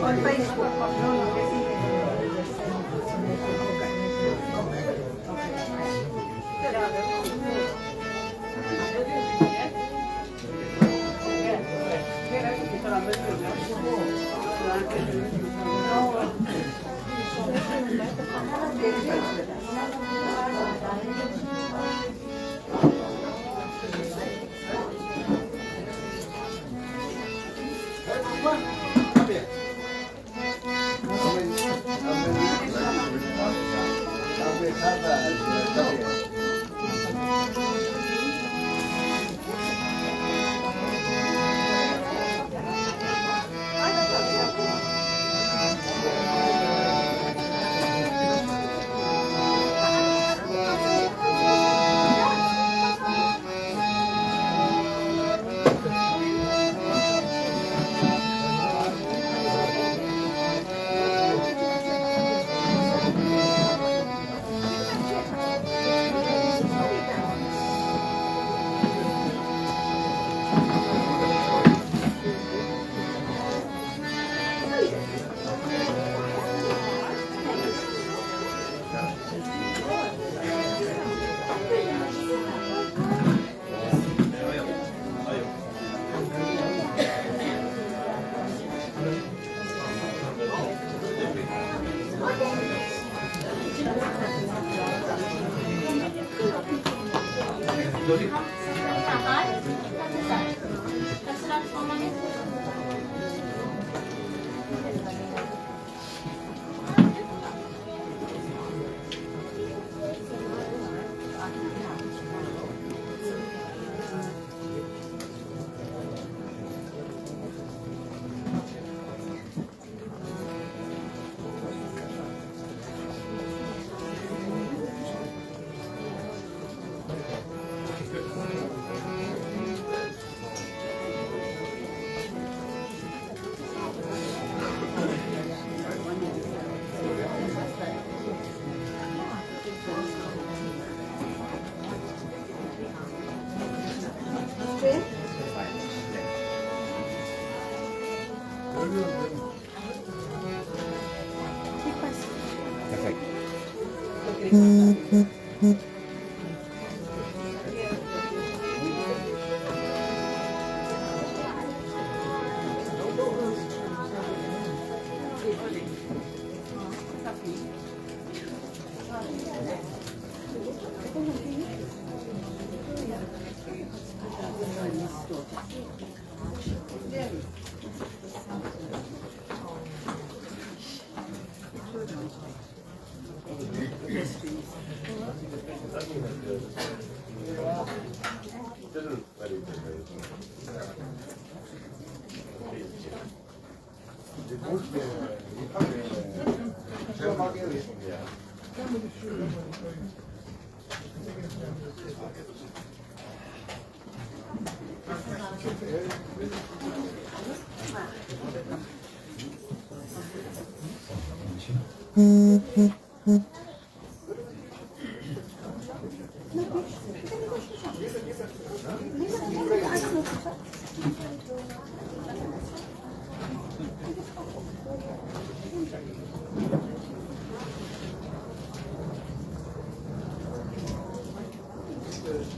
On Facebook.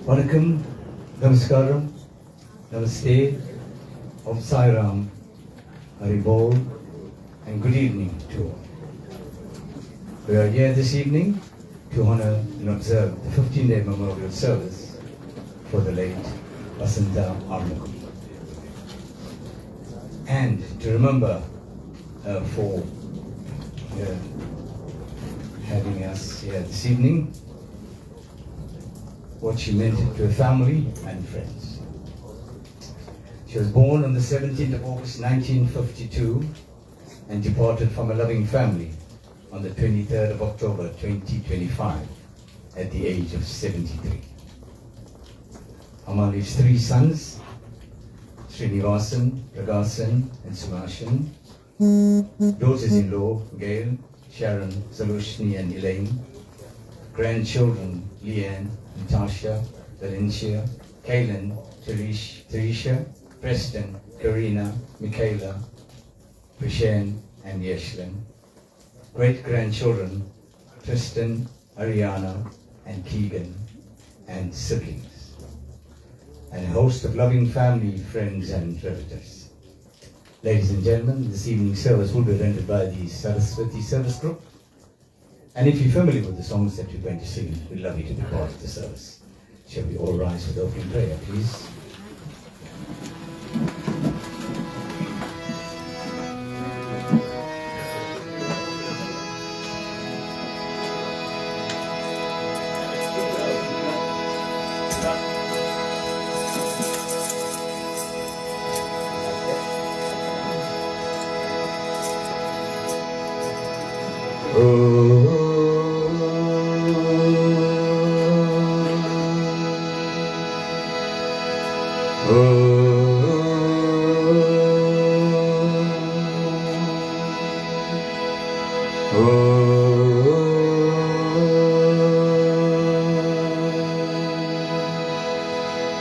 Vanakkam, Namaskaram, Namaste, Om Sai Ram, Haribol, and good evening to all. We are here this evening to honor and observe the 15-day memorial service for the late Vasanta Armukam, and to remember her for having us here this evening, what she meant to her family and friends. She was born on the 17th of August 1952 and departed from a loving family on the 23rd of October 2025 at the age of 73. Amma leaves 3 sons, Srinivasan, Pragasan and Sumashan, daughters-in-law Gail, Sharon, Saloshni and Elaine, grandchildren Leanne, Natasha, Valencia, Kaylin, Teresha, Preston, Karina, Michaela, Prashan and Yeshlin. Great-grandchildren, Tristan, Ariana and Keegan, and siblings. And a host of loving family, friends and relatives. Ladies and gentlemen, this evening's service will be rendered by the Saraswati Service Group. And if you're familiar with the songs that you're going to sing, we'd love you to be part of the service. Shall we all rise for the opening prayer, please?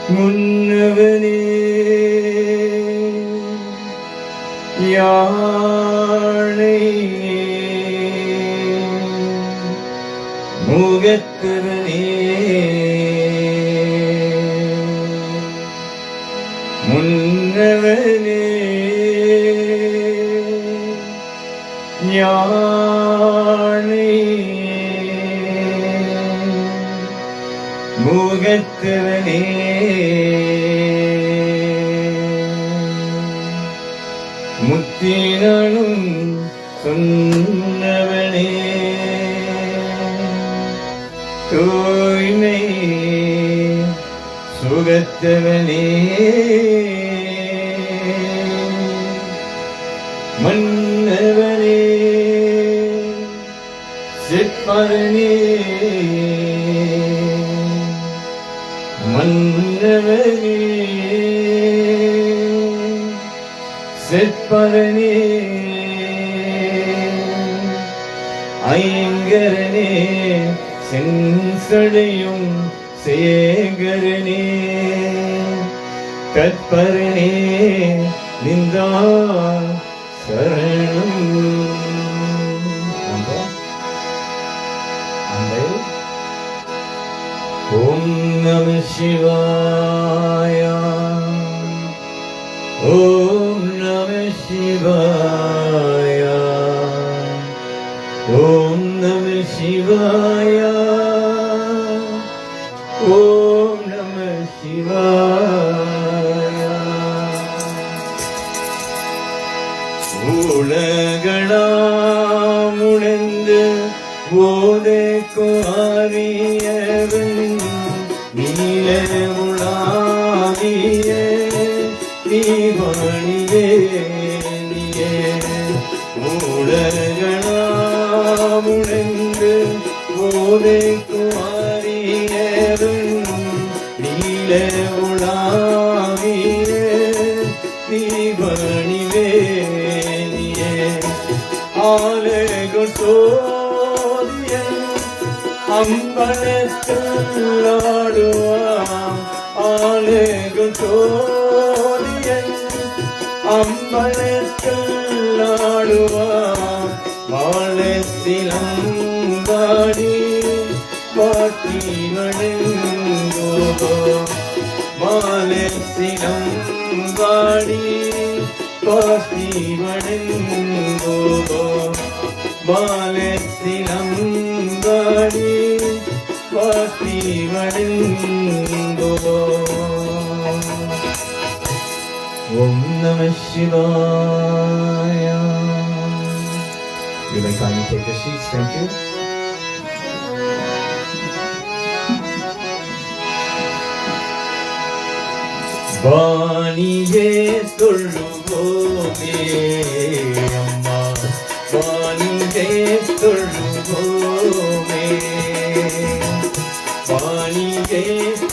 முன்னவனே யாழை முகத்தவனே முன்னவனே யாழை முகத்தவனே முத்தினாலும் சொன்னவனே தூய்மை சுகத்தவனே மன்னவனே சிற்பரனே மன்னவனே சிற்பரனே ஐங்கரனே செஞ்சடையும் சேகரனே தற்பரனே நிந்தா சரணம் ஓம் நம சிவாய ஓம் நம சிவாய ஓம் நம சிவாய ஓம் நம சிவாய உலகளாம் உணர்ந்து போதைக்கு அறியவன் நீல உலாவிய நீவணியே நீயே உலகளாம் உணர்ந்து போதைக்கு அறியவன் நீல உலாவிய நீவணிவே நீயே ஆலகு சோதியன் அம்பலத்துள்ளாடுவான் ஆலகு சோதியன் அம்பலத்துள்ளாடுவான் வாழத்திலங்காடி பாட்டி வணங்கோ வாழத்திலங்காடி பாட்டி வணங்கோ வாழத்திலங்காடி பாட்டி வணங்கோ ஓம் நம சிவாய. You may kindly take your seats, thank you. வாணியே தொழுவோமே அம்மா வாணியே தொழுவோமே வாணியே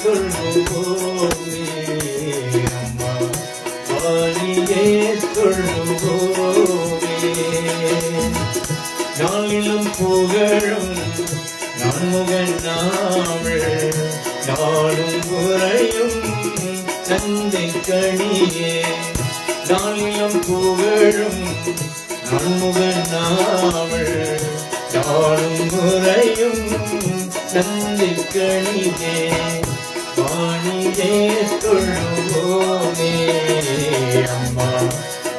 தொழுவோமே அம்மா வாணியே தொழுவோமே நாளிலும் புகழும் நான்முகன் நாவல் நாளும் உறையும் தந்தை கனியே நாளிலும் புகழும் நன்முகனாவள் நாளும் உறையும் தந்தை கனியே வாணியே தொழுவோமே அம்மா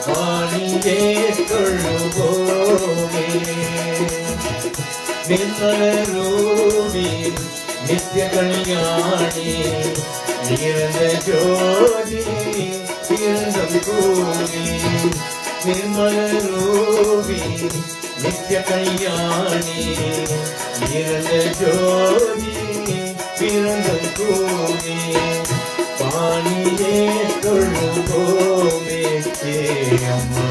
வாணியே தொழுவோமே நிர்மலரூபி நித்ய கல்யாணி நிறந்த ஜோதி இருந்தம் கூடி நிர்மலரூபி நித்ய கல்யாணி நிறந்த ஜோதி இருந்தம் கூடி பாணியே தொழுவோமே அம்மா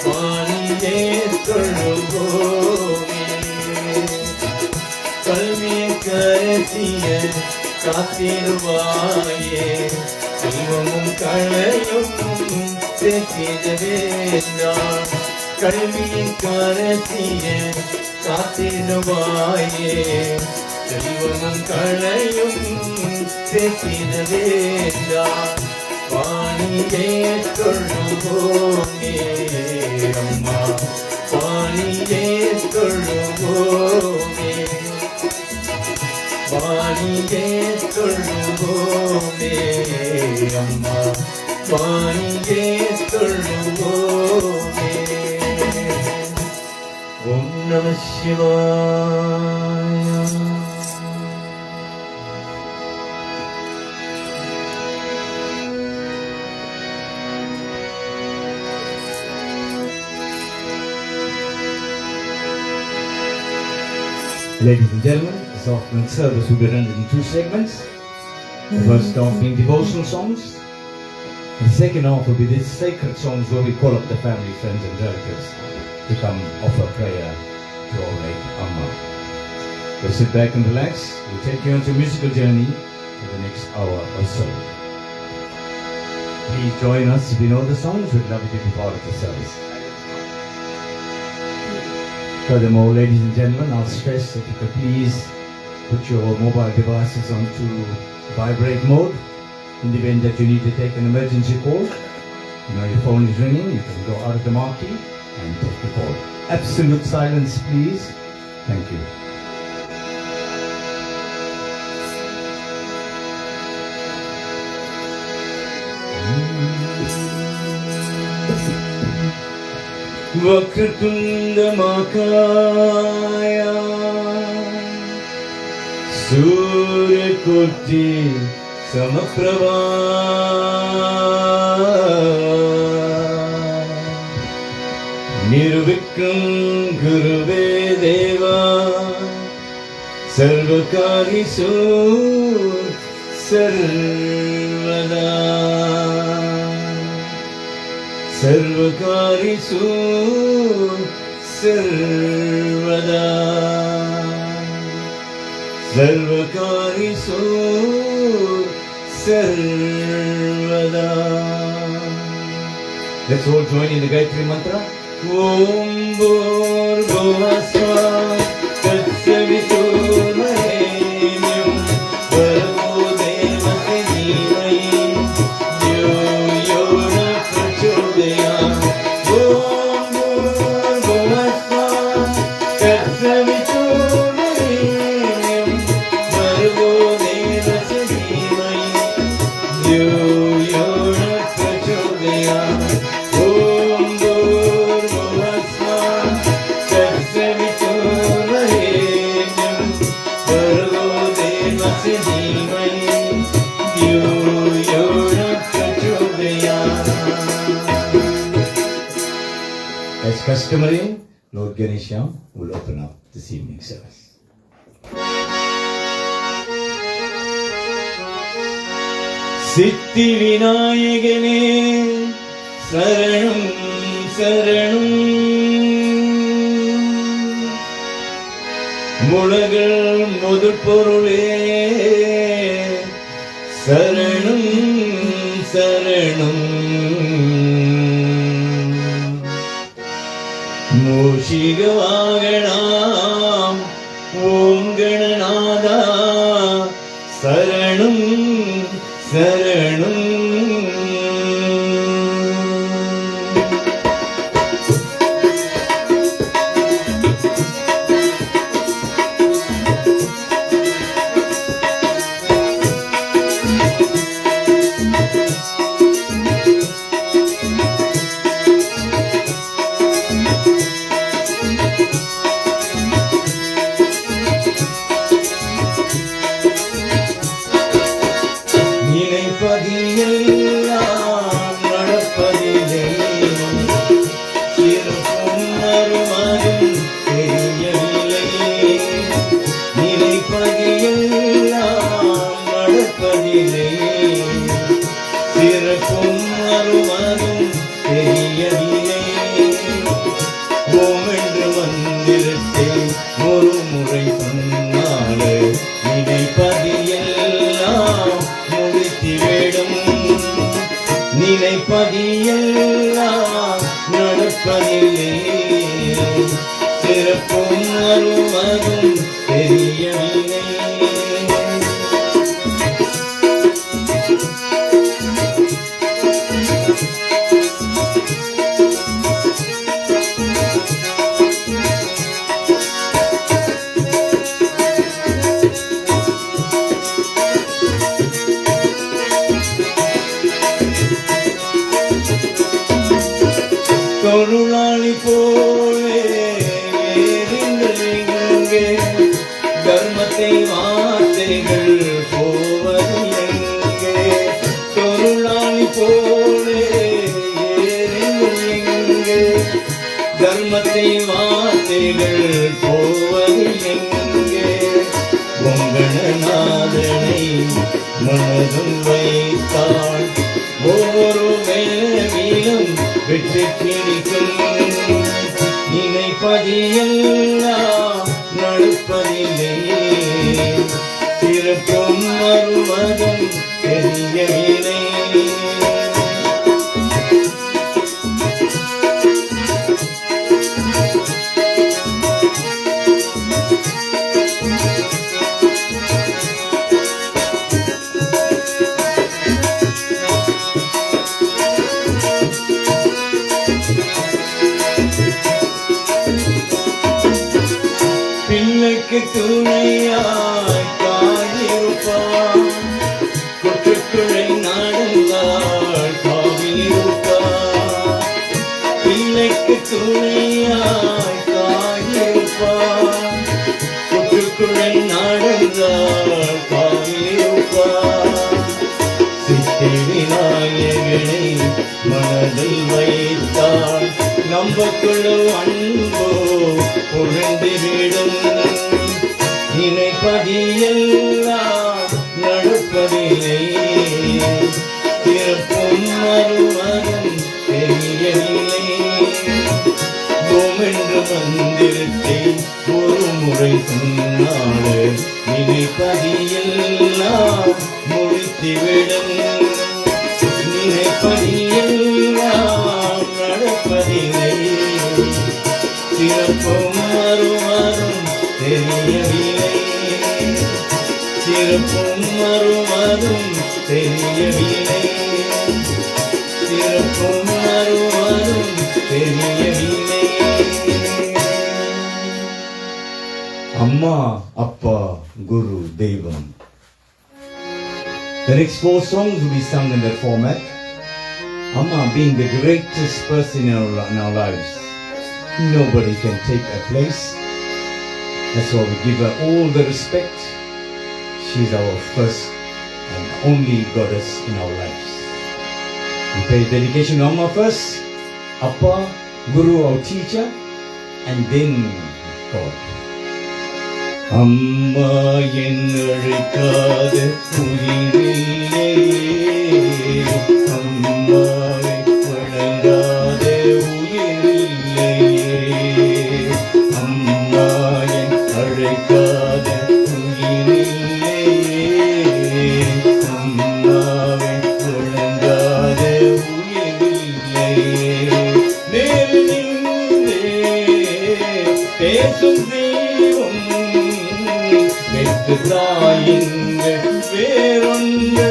பாணியே தொழுவோமே கல்வியை கரசிய காத்திருவாயே தெய்வமும் களையும் தேசிதவேண்டாம் கல்வியை கரசிய காத்திருவாயே தெய்வமும் களையும் தேசிதவேண்டாம் வாணியே தொழுவோமே அம்மா வாணியே தொழுவோமே வாணியே தொழுவோமே அம்மா வாணியே தொழுவோமே ஓம் நம சிவாய. Ladies and gentlemen, this offering service will be rendered in two segments. The first half being devotional songs, and the second half will be these sacred songs where we call up the family, friends and relatives to come offer prayer to our late Amma. So sit back and relax. We'll take you on a musical journey for the next hour or so. Please join us if you know the songs. We'd love you to be part of the service. Furthermore, ladies and gentlemen, I'll stress that you could please put your mobile devices onto vibrate mode in the event that you need to take an emergency call. You know your phone is ringing, you can go out of the marquee and take the call. Absolute silence, please. Thank you. Vakratunda महाकाय सूर्यकोटि समप्रभा निर्विक्रम गुरुवे देवा सर्वकार्येषु सर्वदा सर्वकार्येषु सर्वदा सर्वकार्येषु सर्वदा. Let's all join in the Gayatri Mantra. Om Bhurbhuva Svah Tatsaviturbharenyam Bhargo Devasya Dhimahi Dhyo Yo Na Prachodayat. Om Bhurbhuva Svah Tatsaviturbharenyam Bhargo Devasya Dhimahi Dhyo Yo Na Prachodayat. Om Bhurbhuva Svah Tatsaviturbharenyam Bhargo Devasya Dhimahi Dhyo Yo Na Prachodayat. As customary, Lord Ganesha will open up this evening service. சித்தி விநாயகனே சரணம் சரணம் முளகள் முதற்பொருளே சரணம் சரணம் மூஷிக வாகனாம் ஓம் கணநாதா சரணம் நடுப்பதிலே சிறப்பும் அருமதும் தெரியவில்லை. தொருளாளி போலே எங்கே தர்மத்தை வார்த்தைகள் போவது எங்கே? தொருளாளி போலே எங்கே தர்மத்தை வார்த்தைகள் போவது எங்கே? பொங்கநாதனை மனதும் வைத்தாள் ஒவ்வொரு வேளையிலும் வெற்றி கிடைக்கும். நினைப்பதியெல்லாம் நடப்பதில்லை சிறப்பும் வருவதும் தெரியவில்லை. பிள்ளைக்கு துணையாய் தாயிருப்பாள் கொட்டுக்குழை நடந்தாள் காவியிருப்பாள். பிள்ளைக்கு துணையாய் தாயிருப்பாள் கொட்டுக்குழை நடந்தாள் காவியிருப்பாள். சித்திரி நாயகனை மனதில் வைத்தாள் நம்பக்குழு அன்போ பொழுந்துவிடும். நினைப்பதியெல்லாம் நடப்பதில்லை சிறப்பும் மறுவதும் தெரியவில்லை. ஓமென்று மந்திரத்தை ஒரு முறை சொன்னாள் நினைப்பதியெல்லாம் முடித்துவிடும். நினைப்பதியெல்லாம் நடப்பதில்லை சிறப்பும் மறுவதும் தெரியவில்லை. சிறப்பும் மறுவதும் தெரியவில்லை. சிறப்பும் மறுவதும் தெரியவில்லை. அம்மா, அப்பா, குரு, தெய்வம். The next 4 songs will be sung in that format. Amma being the greatest person in our lives. Nobody can take her place. That's why we give her all the respect. She's our first and only goddess in our lives. We pay dedication to Amma first, Appa, Guru, our teacher, and then God. அம்மா என்னழைக்காத உயிரில்லை அம்மாவை வணங்காத உயிரில்லை அம்மா என் அழைக்காத உயிரில்லை அம்மாவை வணங்காத உயிரில்லை நேரில் நின்றே பேசும் தெய்வம் தாயிங்கள் வேறொன்று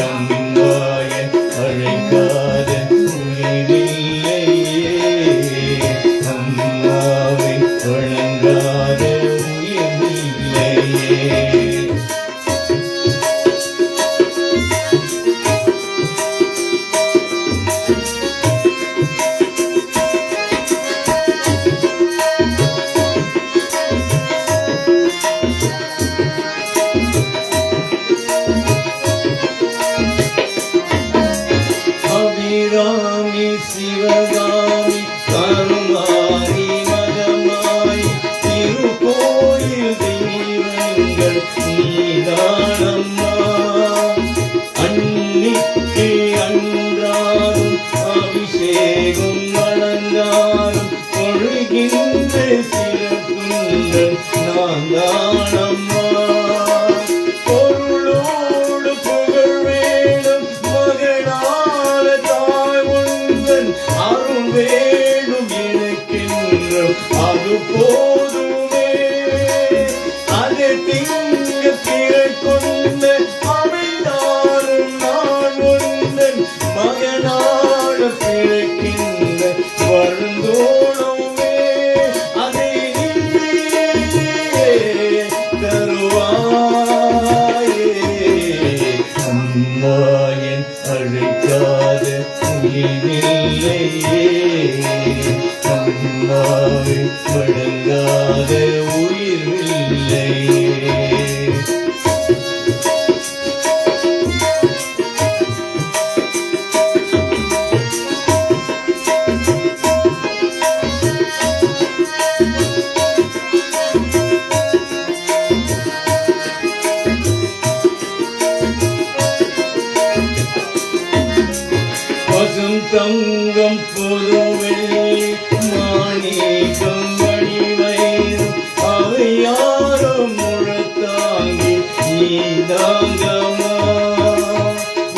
அம்மாய அழைக்காத உயிரில்லை அம்மாவை வணங்காத உயிரில்லை. சிவகாமி கருமாரி மகமாய் திருக்கோயில் தெய்வங்கள் நீதானம்மா அன்னிக்கு அன்றாடும் அபிஷேகம் வழங்காலும் கொள்கின்ற சிறப்புங்கள் நான் தானம்மா பொருளோடு புகழ் வேண்டும் மகனால தாய் போதுமே. அது திங்க திரள் கொண்ட அவைதாரும் நான் உந்தன் மகனாக பிறக்கின்ற வருந்தோணுமே. அதை நீயே தருவாயே. அம்மா என் அழைக்காத உயிரில்லையே. அம்மாவை வணங்காத உயிரில்லையே. பசும் தங்கம் புதுவெள்ளி மாணிக்கம் மணிவயிறும் அவை யாரும் முழத்தாங்கி நீதாங்கம்மா.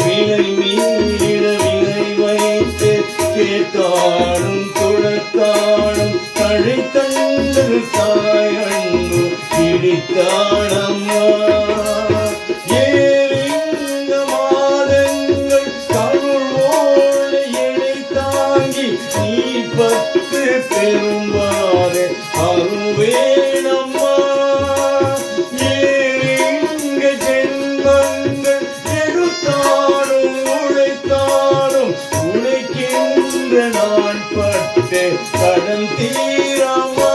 விலை மீறிட விலை வைத்து கேட்டாடும் குளத்தாடும் தழைத்தங்கள் தாயண்ணு பிடித்தாடம்மா. பத்து பெரும்பாலே அருவேணம்மா. ஏங்க ஜென்மங்கள் எடுத்தாலும் உழைத்தாலும் உழைக்கின்ற நான் பட்டு கடன் தீரம்மா.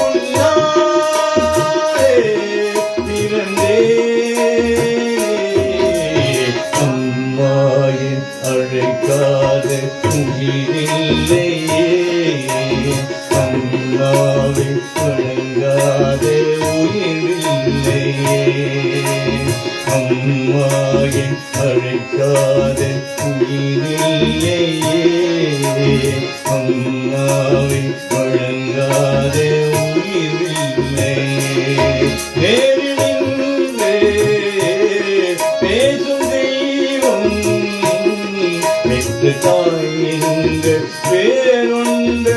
உன்னாலே பிறந்தே. அம்மாயின் அழைக்காத உயிரில்லையே. அம்மாவை வணங்காத உயிரில்லையே. அம்மாயின் அழைக்காத உயிரில்லையே. அம்மாவை வணங்காத உயிரில்லையே. நேரில் நின்றே பேசும் தெய்வம் பெற்று தாய்கள் வேறொன்று.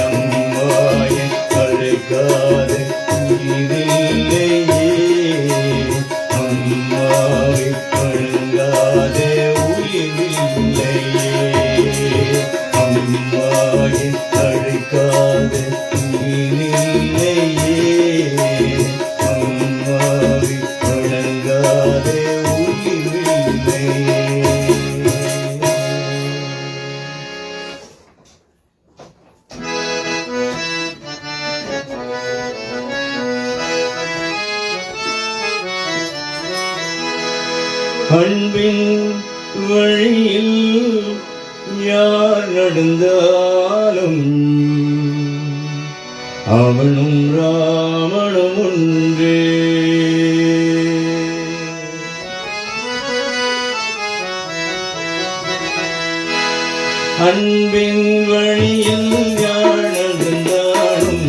அம்மாயின் அழைக்காத உயிரில்லையே. அம்மாவை வணங்காத உயிரில்லையே. அம்மாயின் அழைக்காத உயிரில்லையே. அம்மாவை வணங்காத உயிரில்லையே. அன்பின் வழியில் யார் நடந்தாலும் அவனும் ராமனும் ஒன்றே. அன்பின் வழியில் யார் நடந்தாலும்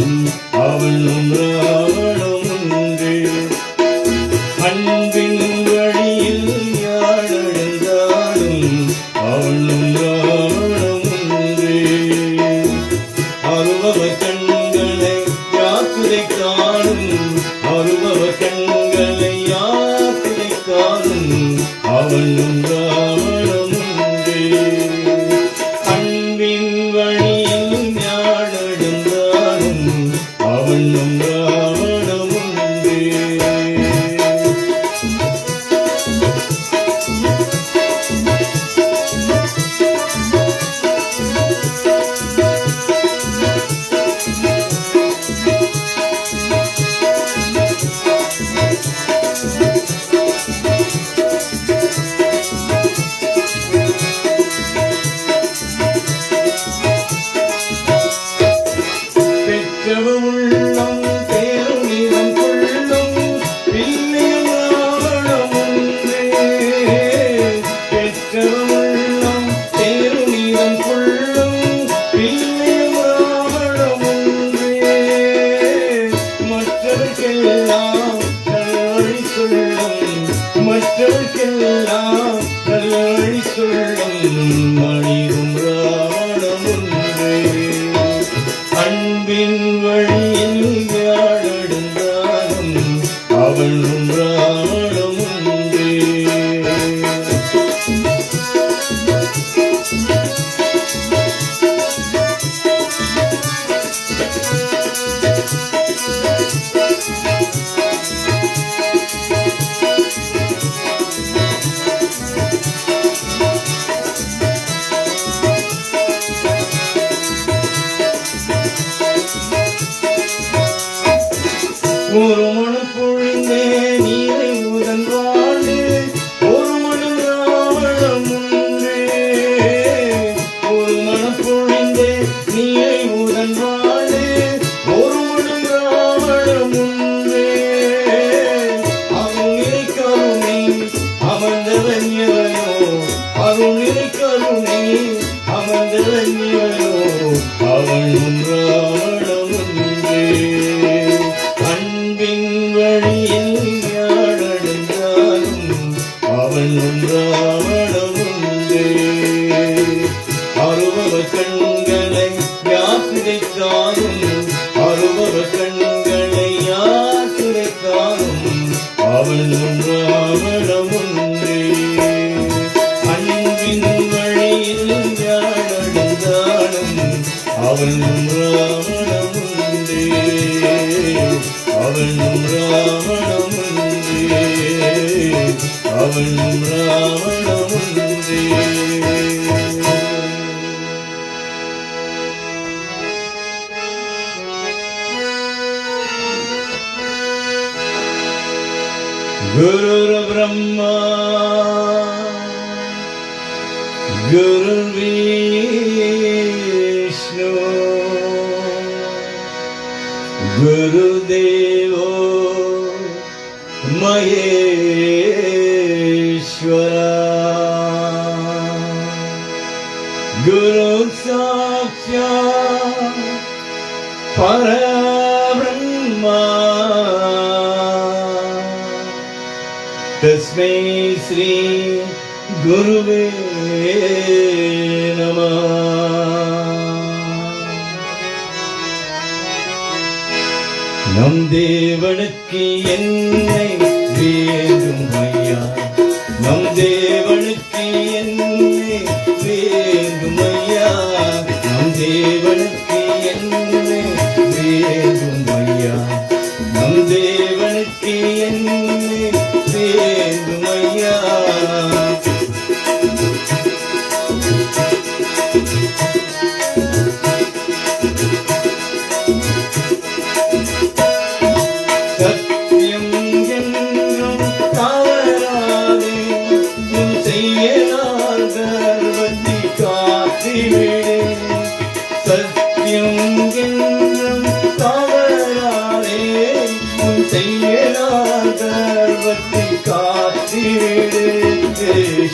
அவனும் ராமனும் ஒன்றே. அன்பின் வழியில் யார் நடந்தாலும் அவனும் ராமனும் ஒன்றே. அருவவ கண்களை யாத்திரை காணும். அருவவ கண்களை யாத்திரை காணும். அவனும் ராமனும் ஒன்றே. அன்பின் வழியில் யார் நடந்தாலும் அவனும் ராமனும் ஒன்றே. ஒரு மனம் பொழுந்தே நீரை உதன் வாழ்ந்து ஒரு மனம் ராவணம் உண்டே ஒரு மனம் பொழுந்தே நீரை உதன் வாழ்ந்து ஒரு மனம் ராவணம் உண்டே அருளினை கருணை அமர்ந்தவன் எவனோ அருளினை கருணை அமர்ந்தவன் எவனோ அவனும் ராவணம் உண்டே வழியில் யாழடைந்தாலும் அவனும் ராவணமுண்டே அருபவ கண்களை யாத்திரைத்தாலும் அருபவ கண்களை யாத்திரைத்தாலும் அவனும் ராவணமுண்டே அன்பின் வழியில் யாழடைந்தாலும் அவனும் ராவணமுண்டே அவனும் ராவணமுண்டே அவனும் ராவணமுண்டே குரு பிரம்மா குரு விஷ்ணு गुरुदेवो महेश्वरा गुरु साक्षात् परब्रह्मा तस्मै श्री गुरुवे नमः நம் தேவனுக்கு என்னை வேண்டும் ஐயா நம் தேவனுக்கு என்னை வேண்டும் ஐயா நம் தேவனுக்கு என்னை வேண்டும் ஐயா நம் தேவனுக்கு என்னை வேண்டும் ஐயா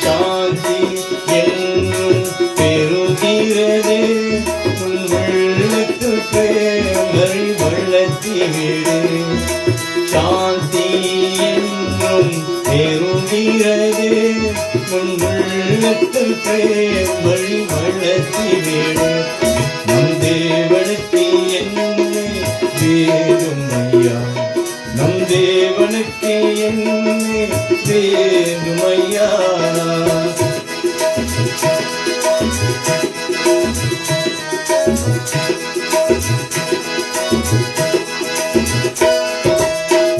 சாந்தி என்னும் பெருகிறது உள்ளத்து பேரை வளர்த்திவிடு சாந்தி என்னும் பெருகிறது உள்ளத்து பேரை வளர்த்திவிடு நம் தேவனுக்கு என்னை வேடும் ஐயா நம் தேவனுக்கு என்னை வேண்டும் ஐயா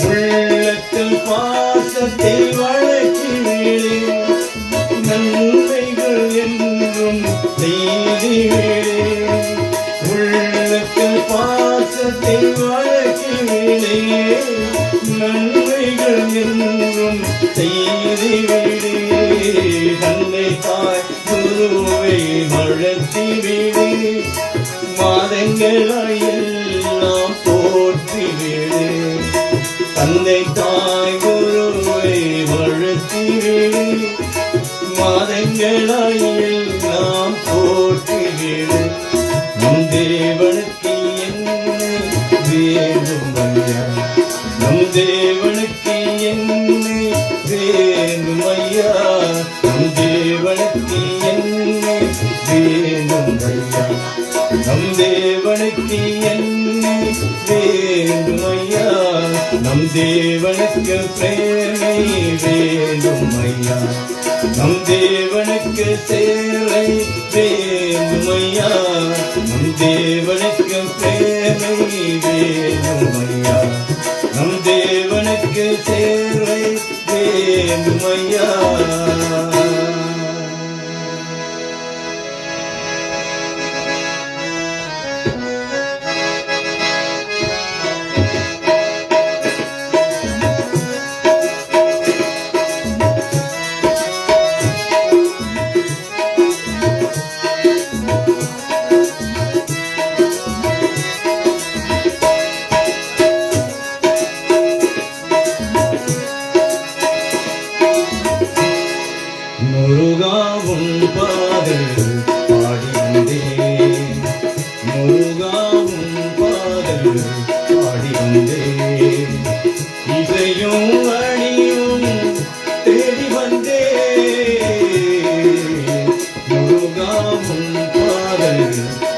உள்ளத்தில் பாசத்தை வளர்க்கிறேன் நன்மைகள் என்றும் செய்திடுவேன் உள்ளத்தில் பாசத்தை வளர்க்கிறேன் நன்மைகள் என்றும் செய்திவிடு தன்னை தாய் குருவை வளர்த்திவிடு மாதங்களாயெல்லாம் போற்றிவிடு தந்தை தாய் குருவை வளர்த்திவிடு மாதங்களாயெல்லாம் போற்றிவிடு நம் தேவனுக்கு என்னை வேண்டும் ஐயா நம் தேவனுக்கு என்னை வேண்டும் ஐயா நம் தேவனுக்கு என்னை வேண்டும் ஐயா நம் தேவனுக்கு என்னை வேண்டும் ஐயா நம் தேவனுக்கு பிரேமை வேண்டும் ஐயா நம் தேவனுக்கு சேவை வேண்டும் ஐயா நம் தேவனுக்கு பிரேமை வேண்டும் ஐயா நம் தேவனுக்கு சேவை வேண்டும் வேண்டுமையா. முருகாவும் பாடல் பாடி வந்தேன், முருகாவும் பாடல் பாடி வந்தேன், இசையும் அணியும் தேடி வந்தேன், முருகாவும் பாடல்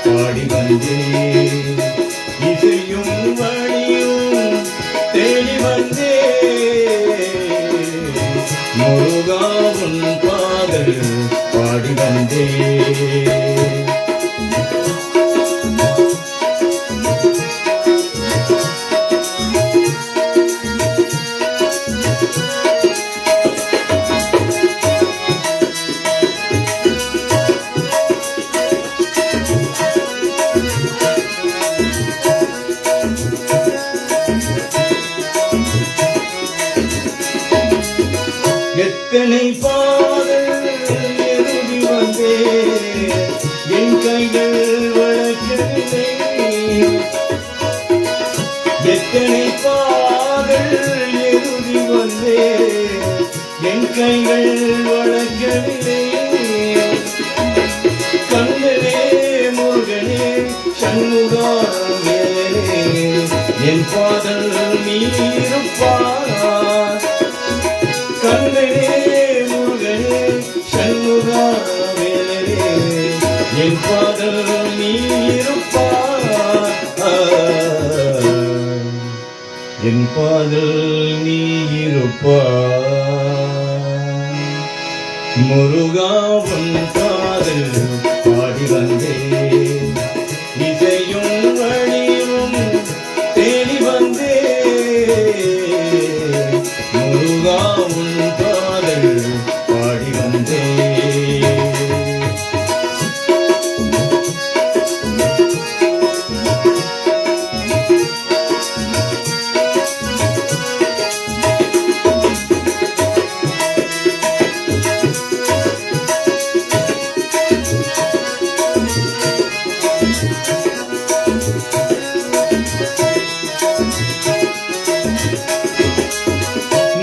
பாடி வந்தேன், இசையும் அணியும் தேடி வந்தேன், முருகாவும் பாடல் பாடி வந்தேன். எத்தனை பாடல் எழுதி வந்தேன், என் கைகள் வளர்க்கவில்லை, எத்தனை பாடல் எழுதி வந்தேன், என் கைகள் வளர்க்கவில்லை, கண்ணனே முருகனே சண்முகா வேலே, என் பாடல் நீருப்பார், கண்ணனே முருகனே சண்முகா வேலே, என் பாடல் நீருப்பார், என் பாடல் நீருப்பார், முருகாவும் பாடல் பாடி வந்தேன், இசையும் வழியும் தேடி வந்தேன், முருகாவும் பாடல் பாடி வந்தேன்.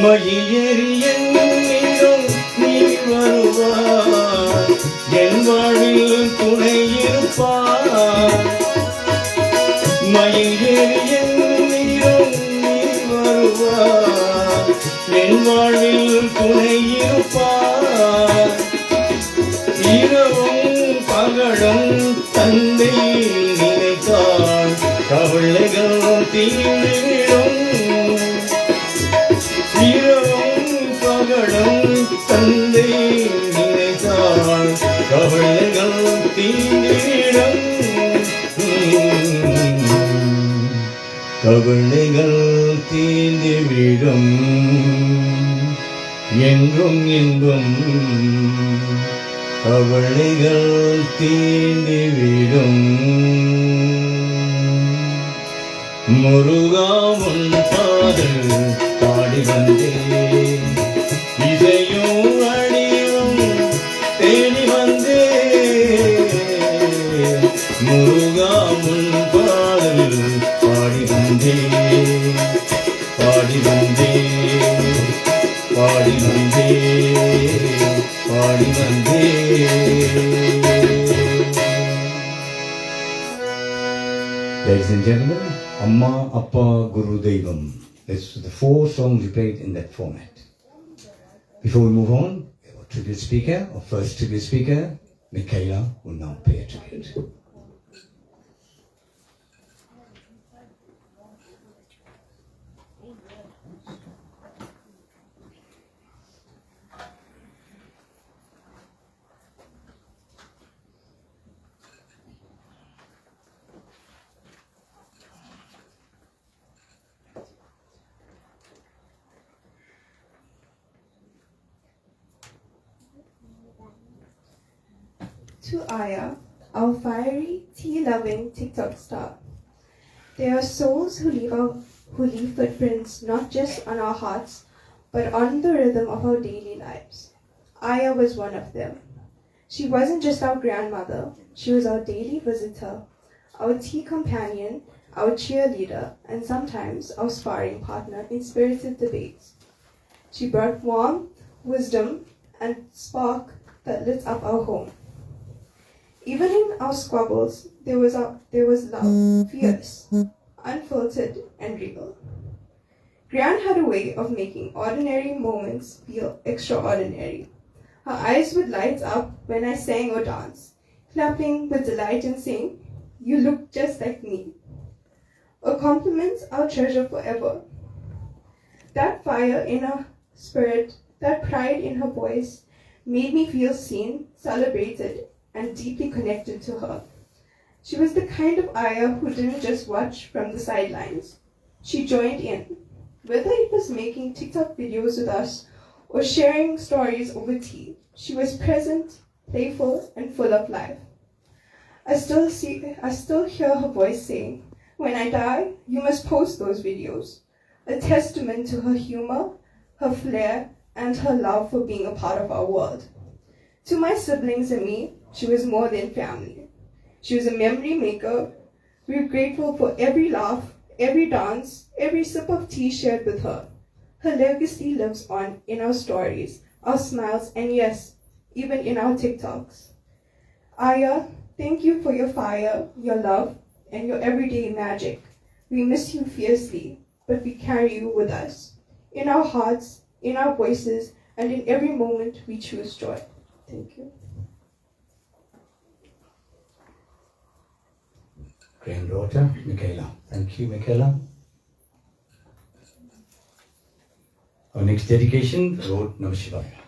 மயிலேறி என்னிடம் நீ வருவார், என் வாழ்வில் துணை இருப்பார், மயிலேறி என்னிடம் நீ வருவார், என் வாழ்வில் துணை இருப்பார், இரவும் பகலும் தந்தை நினைத்தால் கவலைகள் தீர்ந்துவிடும், இரவும் பகலும் தந்தை நினைத்தால் கவலைகள் தீர்ந்துவிடும், கவலைகள் தீர்ந்துவிடும், என்றும் இன்பம் கவலைகள் தீர்ந்துவிடும், முருகாவும் பாடல் பாடி வந்தேன், இசையும் அணியும் தேடி வந்தேன், முருகாவும் பாடல் பாடி வந்தேன், பாடி வந்தேன், பாடி வந்தேன், பாடி வந்தேன். Ladies and gentlemen, Amma, Appa, Guru, Devam. That's the 4 songs we played in that format. Before we move on, our tribute speaker, our first tribute speaker, Michaela, will now pay a tribute. to Aya, our fiery, tea-loving TikTok star. There are souls who leave footprints not just on our hearts, but on the rhythm of our daily lives. Aya was one of them. She wasn't just our grandmother, she was our daily visitor, our tea companion, our cheerleader, and sometimes our sparring partner in spirited debates. She brought warmth, wisdom, and spark that lit up our home. Even in our squabbles, there was love, fierce, unfiltered, and real. Gran had a way of making ordinary moments feel extraordinary. Her eyes would light up when I sang or danced, clapping with delight and saying, "You look just like me." A compliment I'll treasure forever. That fire in her spirit, that pride in her voice, made me feel seen, celebrated, and deeply connected to her. She was the kind of Aya who didn't just watch from the sidelines. She joined in, whether it was making TikTok videos with us or sharing stories over tea. She was present, playful, and full of life. I still hear her voice saying, "When I die, you must post those videos," a testament to her humor, her flair, and her love for being a part of our world. To my siblings and me, she was more than family. She was a memory maker. We're grateful for every laugh, every dance, every sip of tea shared with her. Her legacy lives on in our stories, our smiles, and yes, even in our TikToks. Aya, thank you for your fire, your love, and your everyday magic. We miss you fiercely, but we carry you with us, in our hearts, in our voices, and in every moment we choose joy. Thank you. Granddaughter, Michaela. Thank you, Michaela. Our next dedication, Lord Namah Shivaya.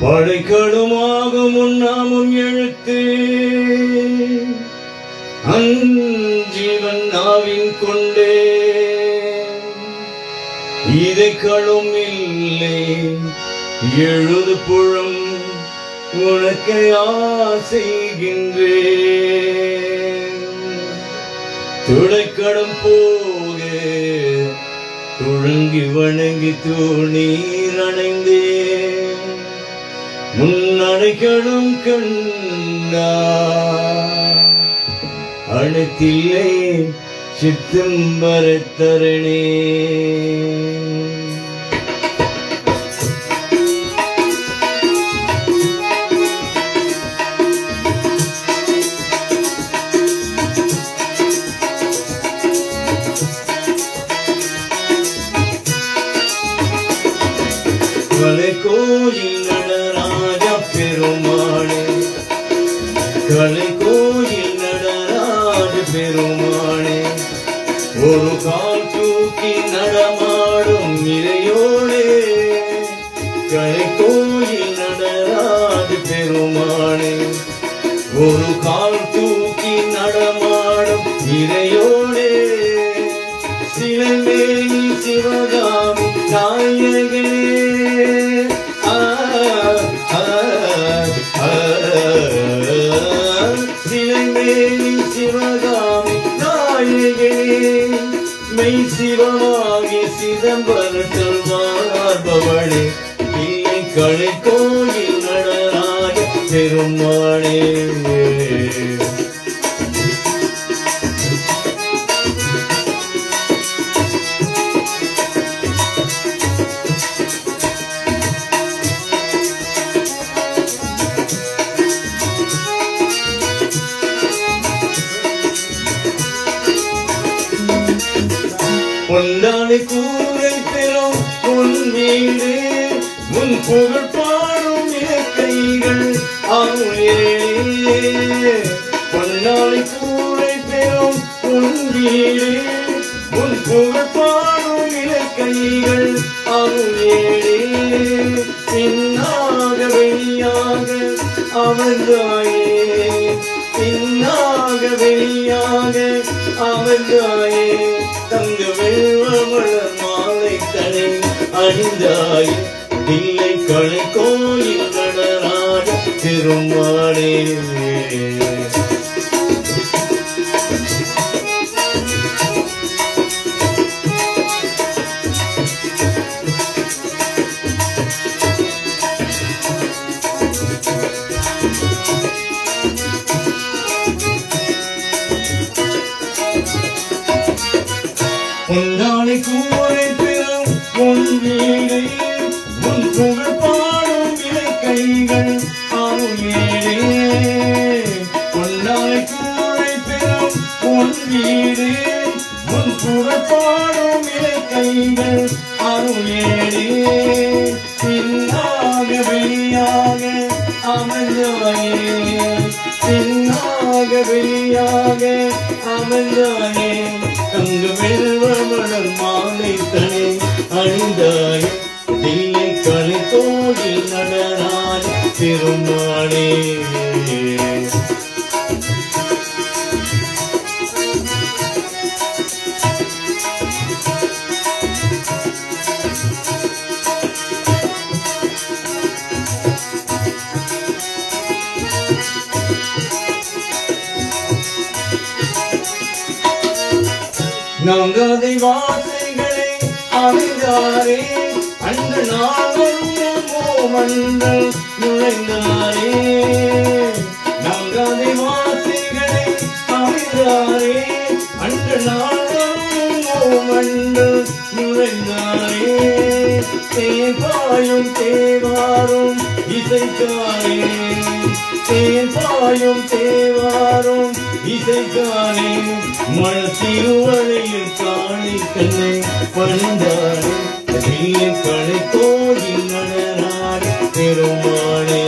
படைக்கடுமாகும் உன்னாமும் எழுத்து அஞ்சீவன் நாவின் கொண்டே இதைக்களும் இல்லை எழுது புறம் உனக்கு ஆசைகின்றேன் துடைக்கடம் போக துழங்கி வணங்கி தூணீர் அணைந்தேன் முன்னடைகளும் கண்ணா அனைத்தில்லை சித்தம் வரத்தரணே கலைக்கோயில் நடராஜ பெருமாளே கலைக்கோயில் நடராஜ பெருமாளே ஒரு கால் தூக்கி நடமாடும் இறையோளே கலைக்கோயில் நடராஜ பெருமாளே ஒரு கால் தூக்கி நடமாடும் இறையோளே சிலமேனி சிவகாமி நாயகனே சிலமேனி சிவகாமி நாயகனே மெய் சிவமாகி சிதம்பரத்தில் வாழ்பவளே இல்லை கலைக்கோயில் நடராஜ பெருமாளே பொன்னாளி கூரை பெறும் உன் வீடு உன் புகழ் பாடும் இலக்கைகள் ஆளுநே பொன்னாளி கூரை பெறும் உன் வீடு உன் புகழ் பாடும் இலக்கைகள் ஆளுநே பின்னாக வெளியாக அமர்ந்தாயே பின்னாக வெளியாக அமர்ந்தாயே தங்க வெள்வமலர் மாலை தனை அணிந்தாயே தில்லை களை கோயில் நடராஜ திருமாலே பொன்னாளை கூரை பெறும் உன் வீடு உன் புகழ் பாடும் இலை கைகள் அருளேடே பொன்னாளை கூரை பெறும் உன் வீடு உன் புகழ் பாடும் இலை கைகள் அருளேடே பின்னாக வெளியாக அமர்ந்தாயே பின்னாக வெளியாக அமர்ந்தாயே தங்க வெள்வமலர் மாலை தனை அணிந்தாய் தில்லை களை கோயில் நடராஜ திருமாலே நங்கதை வாசைகளை அமைந்தாரே அந்த நாவரும் மோமன்றல் நுழைந்தாரே நங்கதை வாசைகளை அமைந்தாரே அந்த நாவரும் மோமன்றல் நுழைந்தாரே தேவாயும் தேவாரும் இசைக்காரே தேவாயும் தேவாரும் இசைக்காரே மனத்திருவரையில் காணி கண்ணை பணிந்தாரே தில்லை களை கோயில் நடராஜ திருமாலே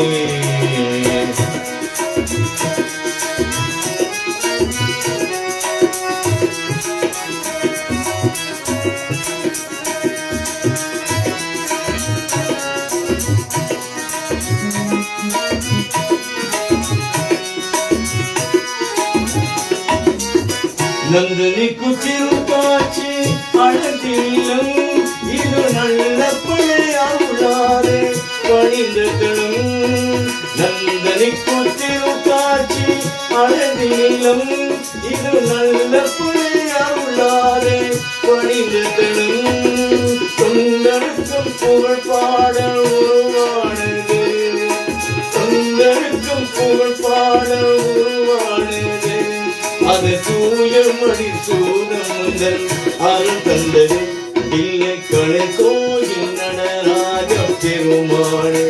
நந்தினி குத்திருப்பாச்சி அழகில்லும் இது நல்ல பிள்ளை அருளாரே பணிந்ததும் நந்தினி குத்திருப்பாச்சி அழகில்லும் இது நல்ல பிள்ளை அருளாரே பணிந்ததும் தொண்டருக்கும் புகழ் பாட உருவானது தொண்டருக்கும் புகழ் பாட உருவானது அது தூய மணி சூதம் முதல் அருள் தந்தது தில்லை களை கோயில் நடராஜ திருமாலே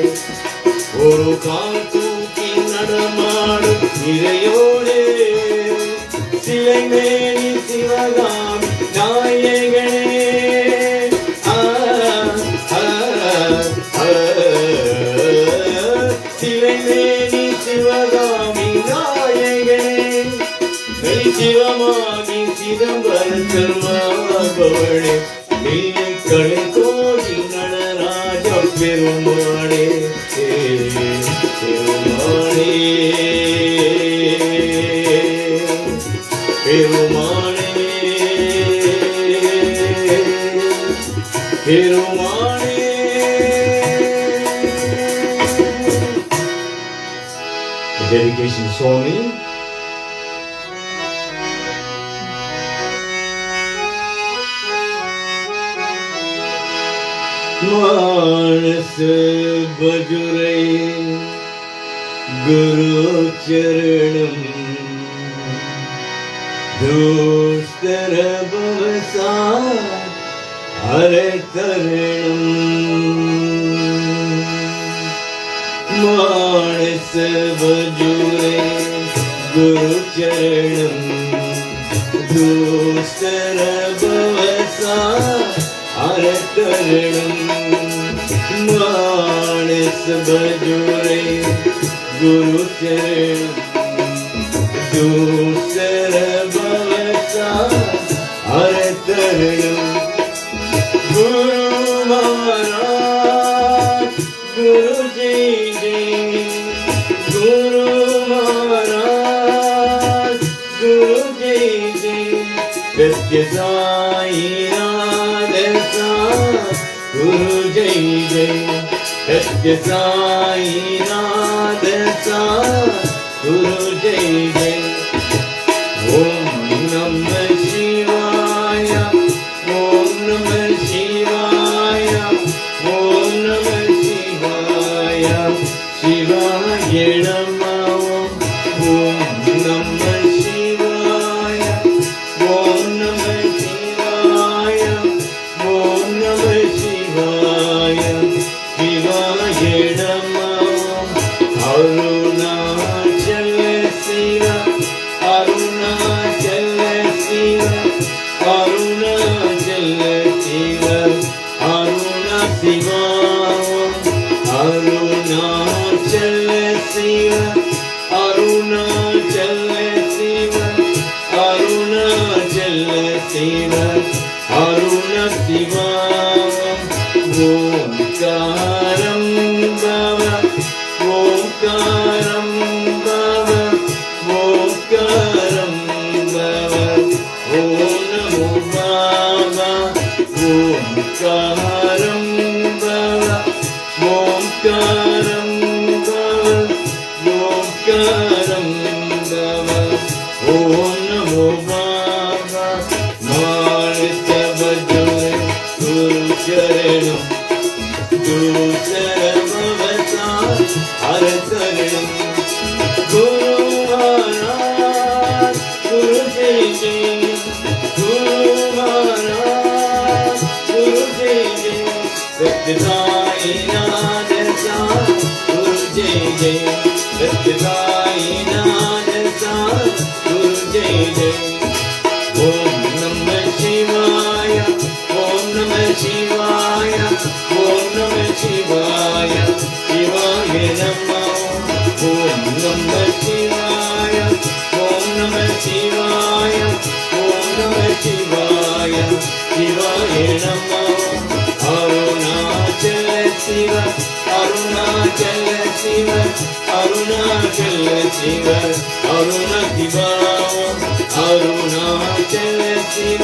ஒரு கால் தூக்கி நடமாடும் இறையோடே சிலை மேனி சிவகாமி நாயகனே சிலை மேனி சிவகாமி நாயகனே சிவமாகி சிதம்பரம் செல்வாபவளே தில்லை களை கோயில் நடராஜ பெருமாளே பெருமாளே பெருமாளே பெருமாளே dedication to Swami. मानस बजुरे गुरु चरणम दोस्तर भवसा हरे तरणम मानस बजुरे गुरु चरणम दोस्तर भवसा हरे तरणम मानस बजुरे गुरु चरण दूसर भवसा हरे तरणम गुरु महाराज गुरु जी गुरु महाराज गुरु जी सत्य साईनाथ गुरु जय जय सत्य साईनाथ गुरु जय जय ओम नमः शिवाय ओम नमः शिवाय ओम नमः शिवाय शिवाय नमः ओम नमः शिवाय ओम नमः शिवाय ओम नमः शिवाय शिवाय नमः अरुणाचल शिव अरुणाचल शिव अरुणाचल शिव अरुण शिवा अरुणाचल शिव अरुणाचल शिव अरुणाचल शिव अरुण शिवा ओंकारं भव ओंकारं भव ओंकारं भव ओम नमो बाबा ओंकारं भव ओंकारं भव ओंकारं भव ओम नमो बाबा मानस बजोए गुरु चरणों गुरु शरणमवता हर शरणं गुरु महाराज गुरु जय जय गुरु महाराज गुरु जय जय सत्य साईनाथ गुरु जय जय सत्य साईनाथ गुरु जय जय ओम नमः शिवाय ओम नमः शिवाय ओम नमः शिवाय शिवाय नमः ओम नमः शिवाय ओम नमः शिवाय ओम नमः शिवाय शिवाय नमः अरुणाचल शिव अरुणाचल शिव अरुणाचल शिव अरुण शिवा अरुणाचल शिव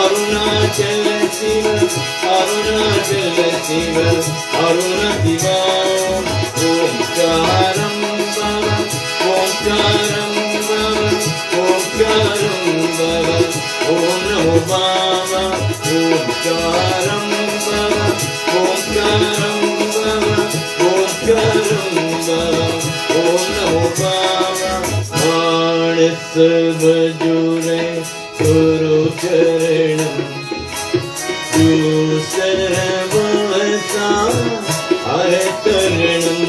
अरुणाचल शिव अरुणाचल शिव अरुण शिवा ओंकारं भव ओंकारं भव ओंकारं भव ओम नमो बाबा ओंकारं भव ओंकारं भव ओंकारं भव ओम नमो बाबा मानस बजुरे गुरु चरणं गुरु शरणमवता हर शरणं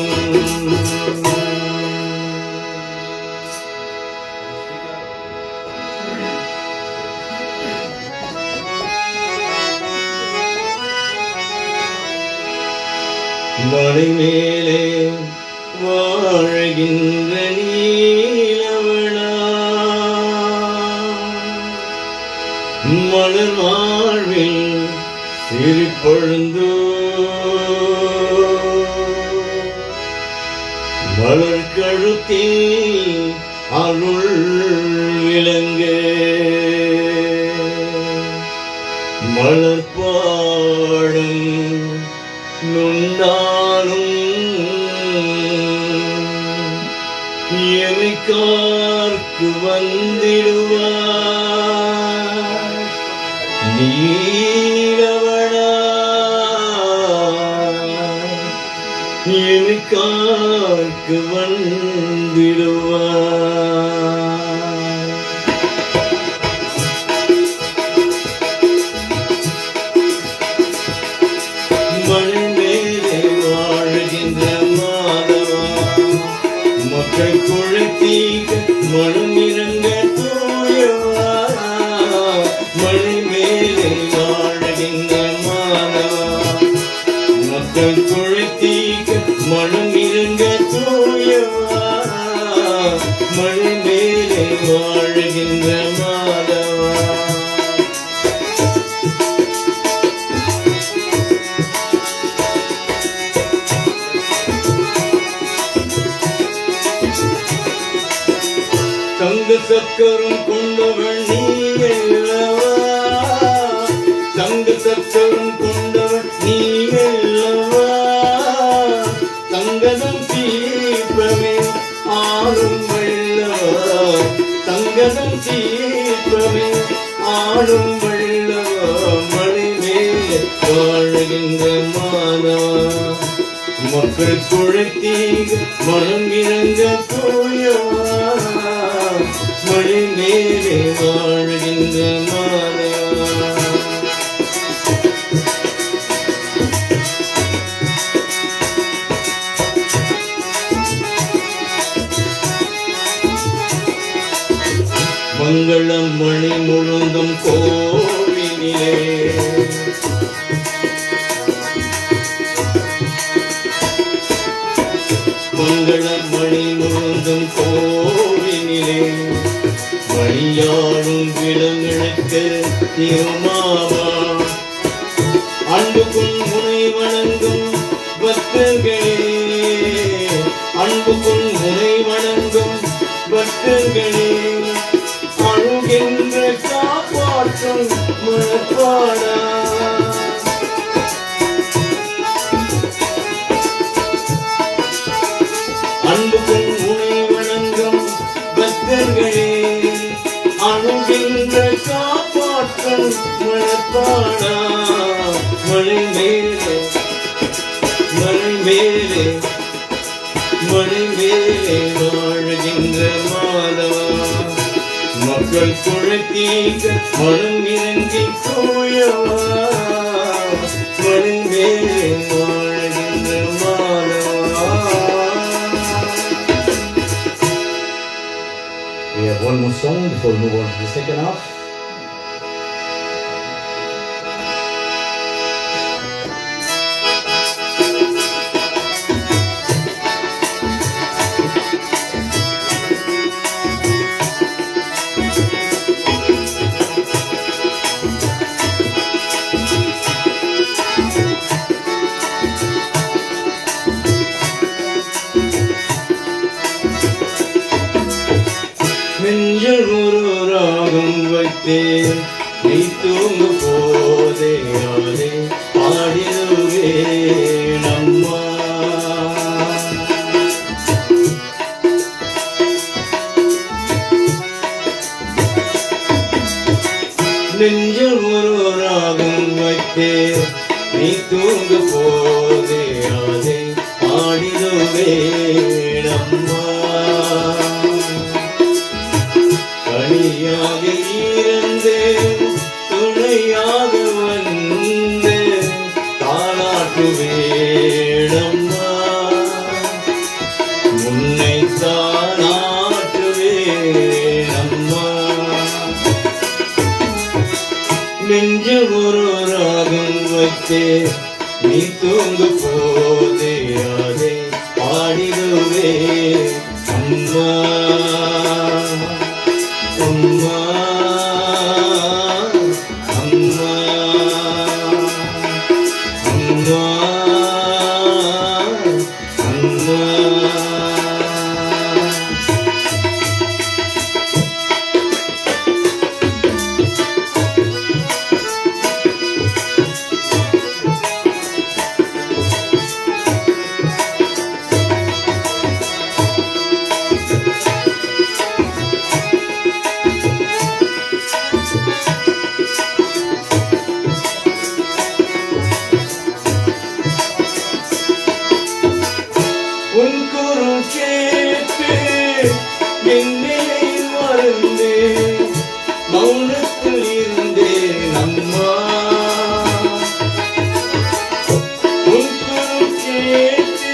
மலை மேலே வாழ்கின்ற நீலவனா மலர் வாழ்வில் சிரிப்பொழுந்தோ மலர் கழுத்தில் அருள் விளங்க மலர் பாடம் நுண்ணாலும் எமைக்கார்க்கு வந்திடுவார் நீலவனா எமைக்கார்க்கு வந்திடுவார் மலை மேலே வாழ்கின்ற மாதவா மக்கள் குழைத்தீக மனம் இறங்க தூயவா மலை மேலே வாழ்கின்ற மாதவா மக்கள் குழைத்தீக மனம் இறங்க தூயவா மலை மேலே வாழ்கின்ற மாதவா தங்க சக்கரம் கொண்டவள் நீ அல்லவா சக்கரம் கொண்டவன் நீ அல்லவா சங்கடம் தீர்ப்பவே ஆளும் வல்லவா சங்கடம் தீர்ப்பவே ஆளும் வல்லவா மழை மேலே வாழ்கின்ற மாதவா மக்கள் குழைத்தீக மனம் இறங்க தூயவா மழை மேலே வாழ்கின்ற மாதவா மங்களம் மணி முழுந்தும் கோவிலே மங்களம் மணி முழுந்தும் கோவிலே மணியாடும் விலங்கிழக்க திருமாவா அன்புக்கும் முனை வணங்கும் பக்தர்களே அன்புக்கும் முனை வணங்கும் பக்தர்களே அழுகின்ற காப்பாற்றும் மனப்பாடா அன்புக்கும் முனை வணங்கும் பக்தர்களே அழுகின்ற காப்பாற்றும் மனப்பாடா மழை மேலே மழை மேலே மழை மேலே வாழ்கின்ற மாதவா மக்கள் குழைத்தீக மனம் இறங்கி தூயவா மழை மேலே வாழ்கின்ற மாதவா. We have one more song before we move on to the second half. நெஞ்சில் ஒரு ராகம் வைத்தேன் நீ தூங்கு போதே ஆதே பாடிடுவேன் அம்மா நெஞ்சில் ஒரு ராகம் வைத்தேன் நீ தூங்கு போதே ஆதே பாடிடுவேன் அம்மா தனியாக இருந்து துணையாக வந்து தாளாட்டுவேடம்மா முன்னை தாளாட்டுவேடம்மா நெஞ்சில் ஒரு ராகம் வைத்தே நீ தூங்கு போதே அதை பாடிடுவே அம்மா அம்மா அம்மா அம்மா அம்மா. உன் குரல் கேட்டு என்னை மறந்து மௌனத்தில் இருந்தேன் அம்மா. உன் குரல் கேட்டு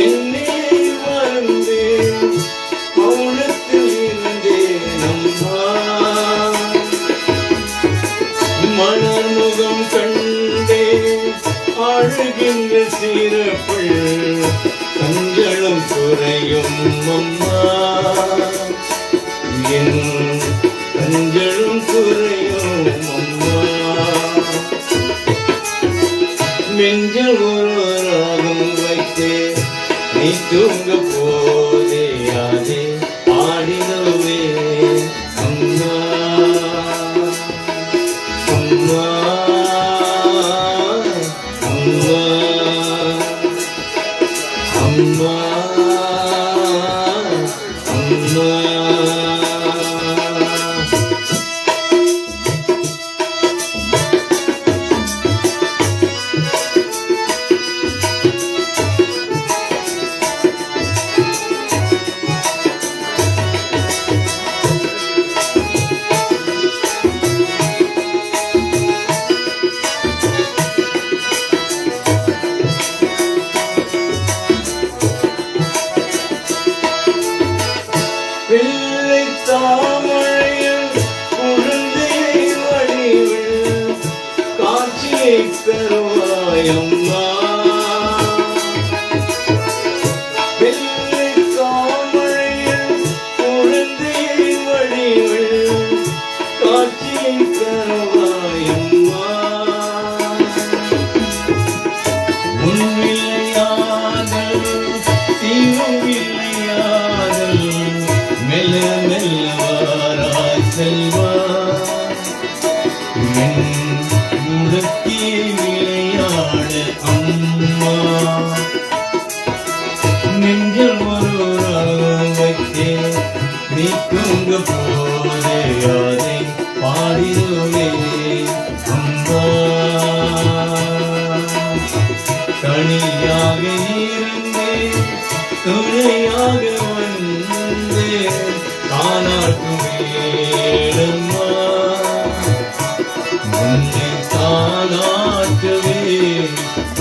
என்னை மறந்து மௌனத்தில் இருந்தேன் அம்மா. மலர்முகம் கண்டே அழுகின்ற சிறப்புள் கண்களும் குறையும் அம்மா. என் கண்களும் குறையும் அம்மா. நெஞ்சில் ஒரு ராகம் வைத்தே நீ தூங்க போதே அதே பாடினவே அம்மா அம்மா அம்மா வெள்ளை தாமரையில் குழந்தை வடிவில் காட்சியை தருவாயம்மா உன்விளையாதல் தீவிளையாதல் மெல்ல மெல்ல வாராய் செல்வா முடக்கி விளையாட அம்மா நெஞ்சில் ஒரு ராகம் வைத்தே நீ தூங்க போதே அதை பாடிடுவே அம்மா தனியாக இருந்தே துணையாக வந்தே தானாட்டுவேடம்மா உன்னை தானாட்டுவே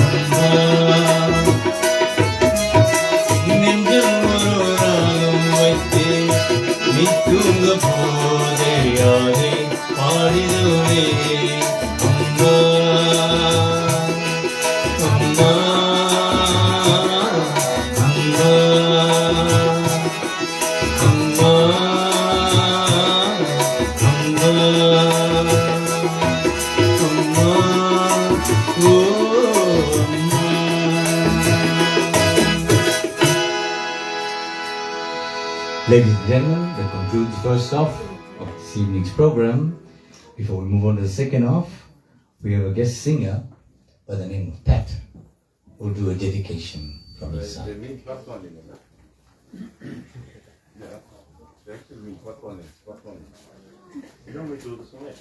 அம்மா நெஞ்சில் ஒரு ராகம் வைத்தே நீ தூங்க போதே யாரே பாடிடுவே அம்மா அம்மா அம்மா அம்மா அம்மா அம்மா ஓ அம்மா. Ladies and gentlemen, that concludes the first half of this evening's program. Before we move on to the second half, we have a guest singer by the name of Pat, who will do a dedication from his side. Det är min svartmålning eller? Ja, det är inte min svartmålning. De vet hur det som är.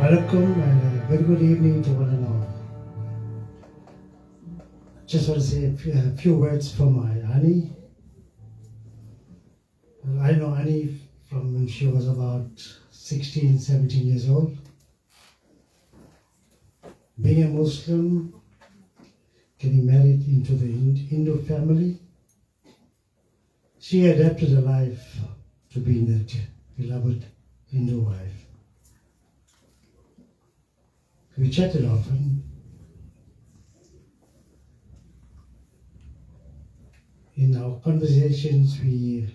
Welcome and a very good evening to one and all. Just want to say a few words for my Annie. I know Annie from when she was about 16, 17 years old. Being a Muslim, getting married into the Hindu family, she adapted her life to being that beloved Hindu wife. We chatted often. In our conversations, we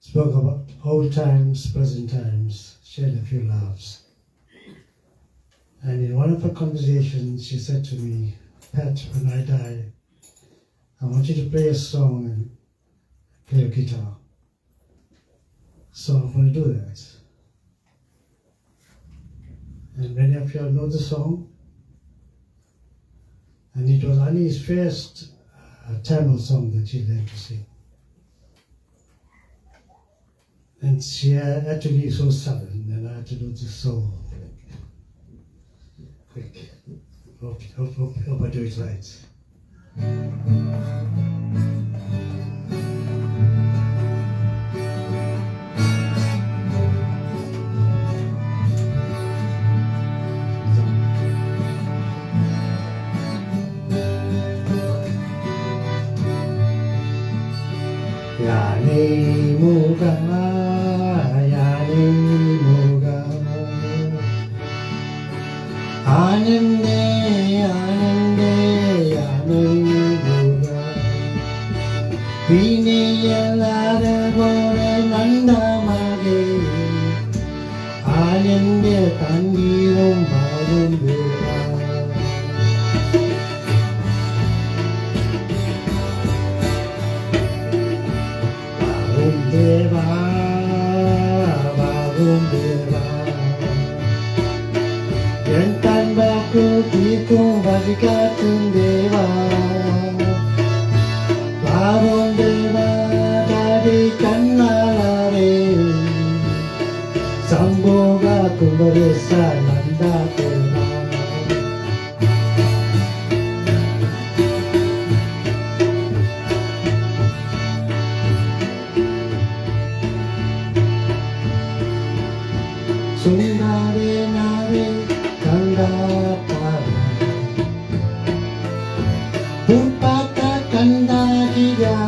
spoke about old times, present times, shared a few laughs. And in one of our conversations, she said to me, Pat, when I die, I want you to play a song play guitar. So I'm going to do that. And many of you know the song. And it was Annie's first Tamil song that she learned to sing. And she had to be so sudden, and I had to do this so quick. Hope I do it right. Yani muga, yani muga, anande, anande, yani muga. Viniyalare bore nandamage, anande tangirum barum deva. Deva, Barum Deva, Yantan Baku Tiku Vajikatun Deva, Barum Deva, Dari Kannalare, Samboga Kumaresa Nanda Deva. Sundare nare kandatara Pupata kandadira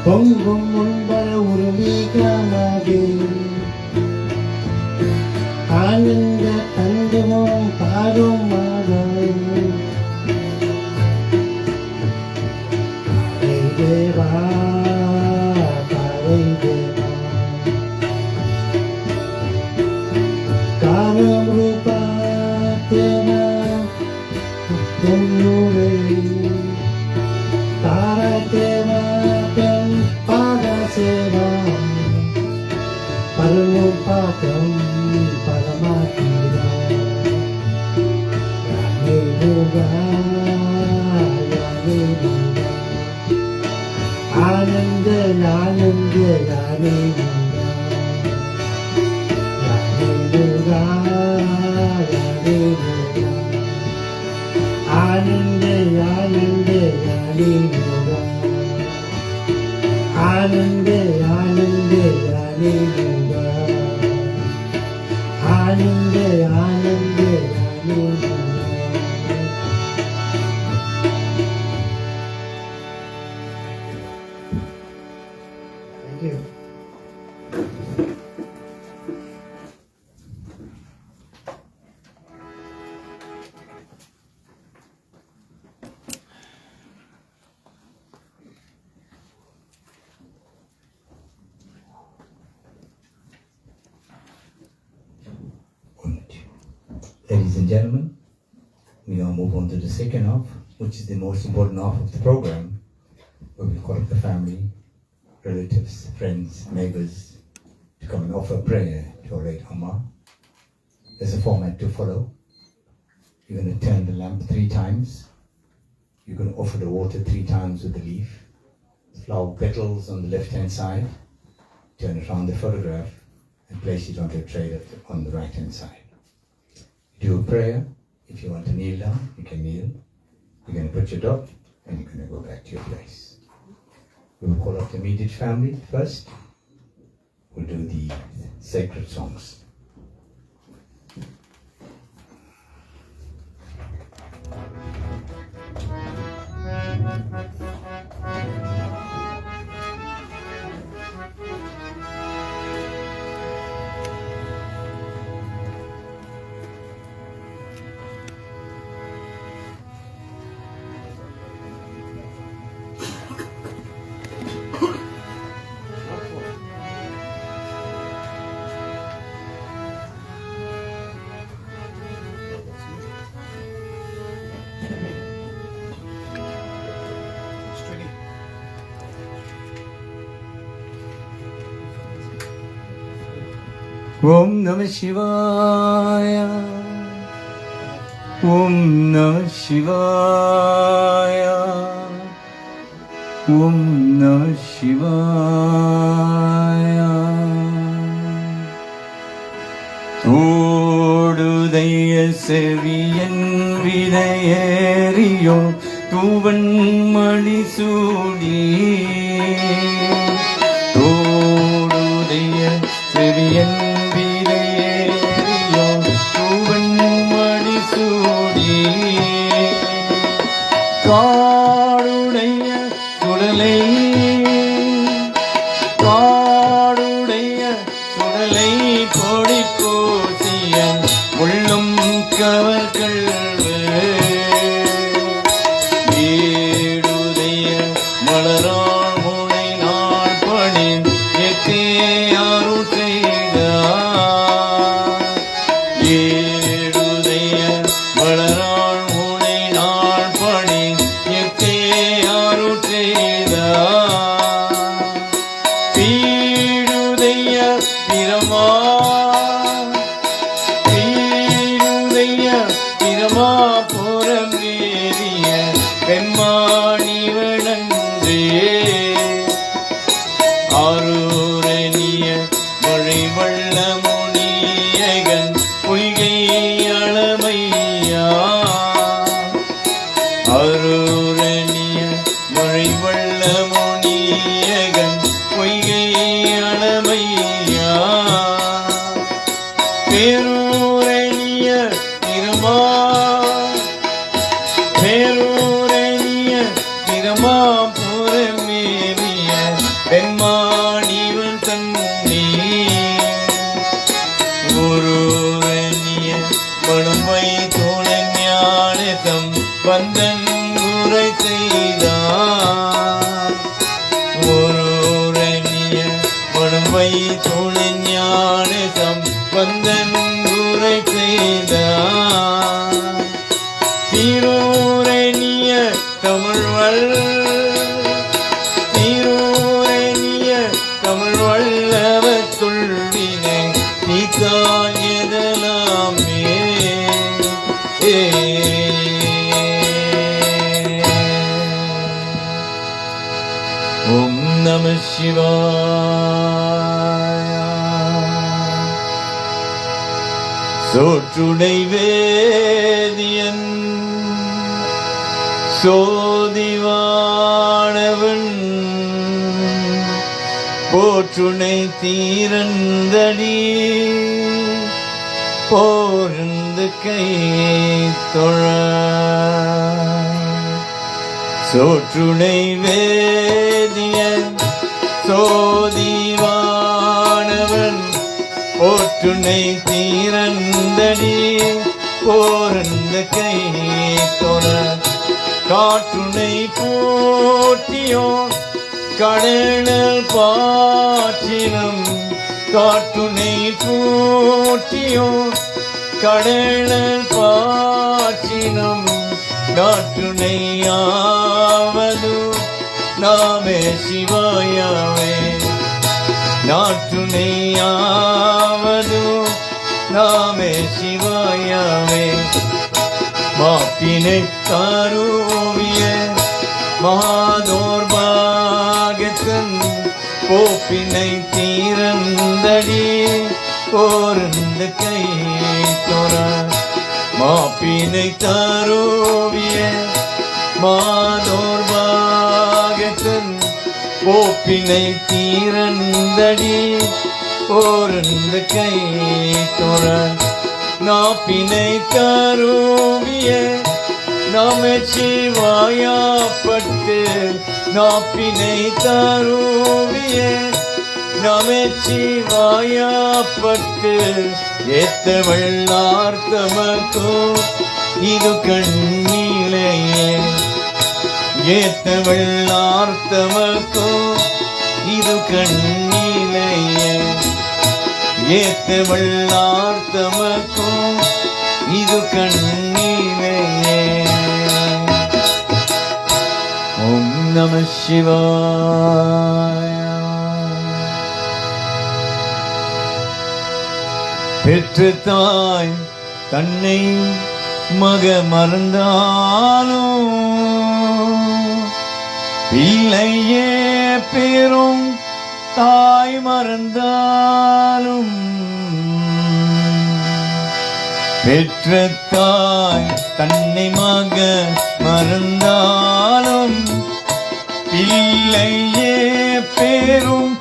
Pongum mumbara urumika mage Ananda tandamam parum magai Kare deva, kare deva Karam rupa tena temnure Tara tena tem pada seva Paramupatam paramatira Yani muga, yani muga Ananda, ananda, yani muga Muga, yani muga, anande, anande, yani muga, anande, anande, yani muga, anande, anande, yani muga. Thank you. Ladies and gentlemen, we now move on to the second half, which is the most important half of the program, where we call up the family, relatives, friends, neighbors, to come and offer prayer to our late Amma. There's a format to follow. You're going to turn the lamp 3 times. You're going to offer the water 3 times with the leaf. Flower petals on the left-hand side. Turn it around the photograph and place it onto a tray on the right-hand side. Do a prayer. If you want to kneel down, you can kneel. You're going to put your dot and you're going to go back to your place. We will call up the immediate family first. We'll do the sacred songs. Om Namah Shivaya. Om Namah Shivaya. Om Namah Shivaya. ஓடுதைய செவியன் வினையேறியோ தூவன் மணி சூடி ஓடுதைய செவியன் வினையேறியோ தூவன் மணி சூடி காடுடைய சுடலை காடுடைய சுடலை பொடி போசிய உள்ளும் கவர்கள் ஏடுடைய மலராள் முனை நாள் பணி எத்தேயாரு செய்தார் ஏடுடைய மலராள் முனை நாள் பணி எத்தேயாரு செய்தார் பீடுதைய பிரமா பீடுதைய பிரமா புறம் ஏறிய பெண்மாணிவனன்றே ஆரூரணிய மழை வள்ள முனியகன் பொய்கை அளமையா அரூரணிய மழை வள்ள முனியகன் பொய்கை அளமையா பேரூரணிய திருமா பேரூரணிய திருமா புறமேறிய பெண்மாணிவன் தன்னே ஒருரணிய படுமை தோழன் ஞானதம் வந்தன் உரை செய்தார் ஒருரணிய படுமை தோழன் ஞானதம் வந்தன் உரை செய்தார் தீரோரணிய தமிழ்வள் தீரோரணிய தமிழ் வல்லவ துள்ளினை நீத்தாயதலாமே ஓம் நம சிவாய சோற்றுடை வேதியன் சோதிவானவன் போற்றுணை தீரந்தடி போர்ந்து கை தொழ சோற்றுணை வேதியன் சோதிவானவன் போற்றுணை தீரந்தடி போர்ந்து கை தொழ காற்றுணை போற்றியோ கடல் பாற்றினம் காற்றுணை போற்றியோ கடல் பாற்றினம் நாற்றுணையாவது நாமே சிவாயாவே நாற்றுணையாவது நாமே சிவாயாவே மாப்பினை காரூவிய மகாதோர்பாகத்தன் கோப்பினை தீரந்தடி போர்ந்து கை தொழ மாப்பினை தாரோவிய மாதோர்பாகத்தன் கோப்பினை தீரந்தடி போர்ந்து கை தொழ நாப்பினை தாரோவிய நமச்சிவாயப்பட்டு நாப்பினை தாரோவிய நமச்சிவாயப்பட்டு ஏத்தவள்ளார் தமக்கோ இது கண்ணீலையே ஏத்தவள்ளார் தமக்கோ இது கண்ணீலையே ஏத்தவள்ளார் தமக்கோ இது கண்ணீலையே ஓம் நம சிவாய பெற்ற தாய் தன்னை மக மறந்தாலும் பிள்ளையே பெரும் தாய் மறந்தாலும் பெற்ற தாய் தன்னை மக மறந்தாலும் பிள்ளையே பெரும்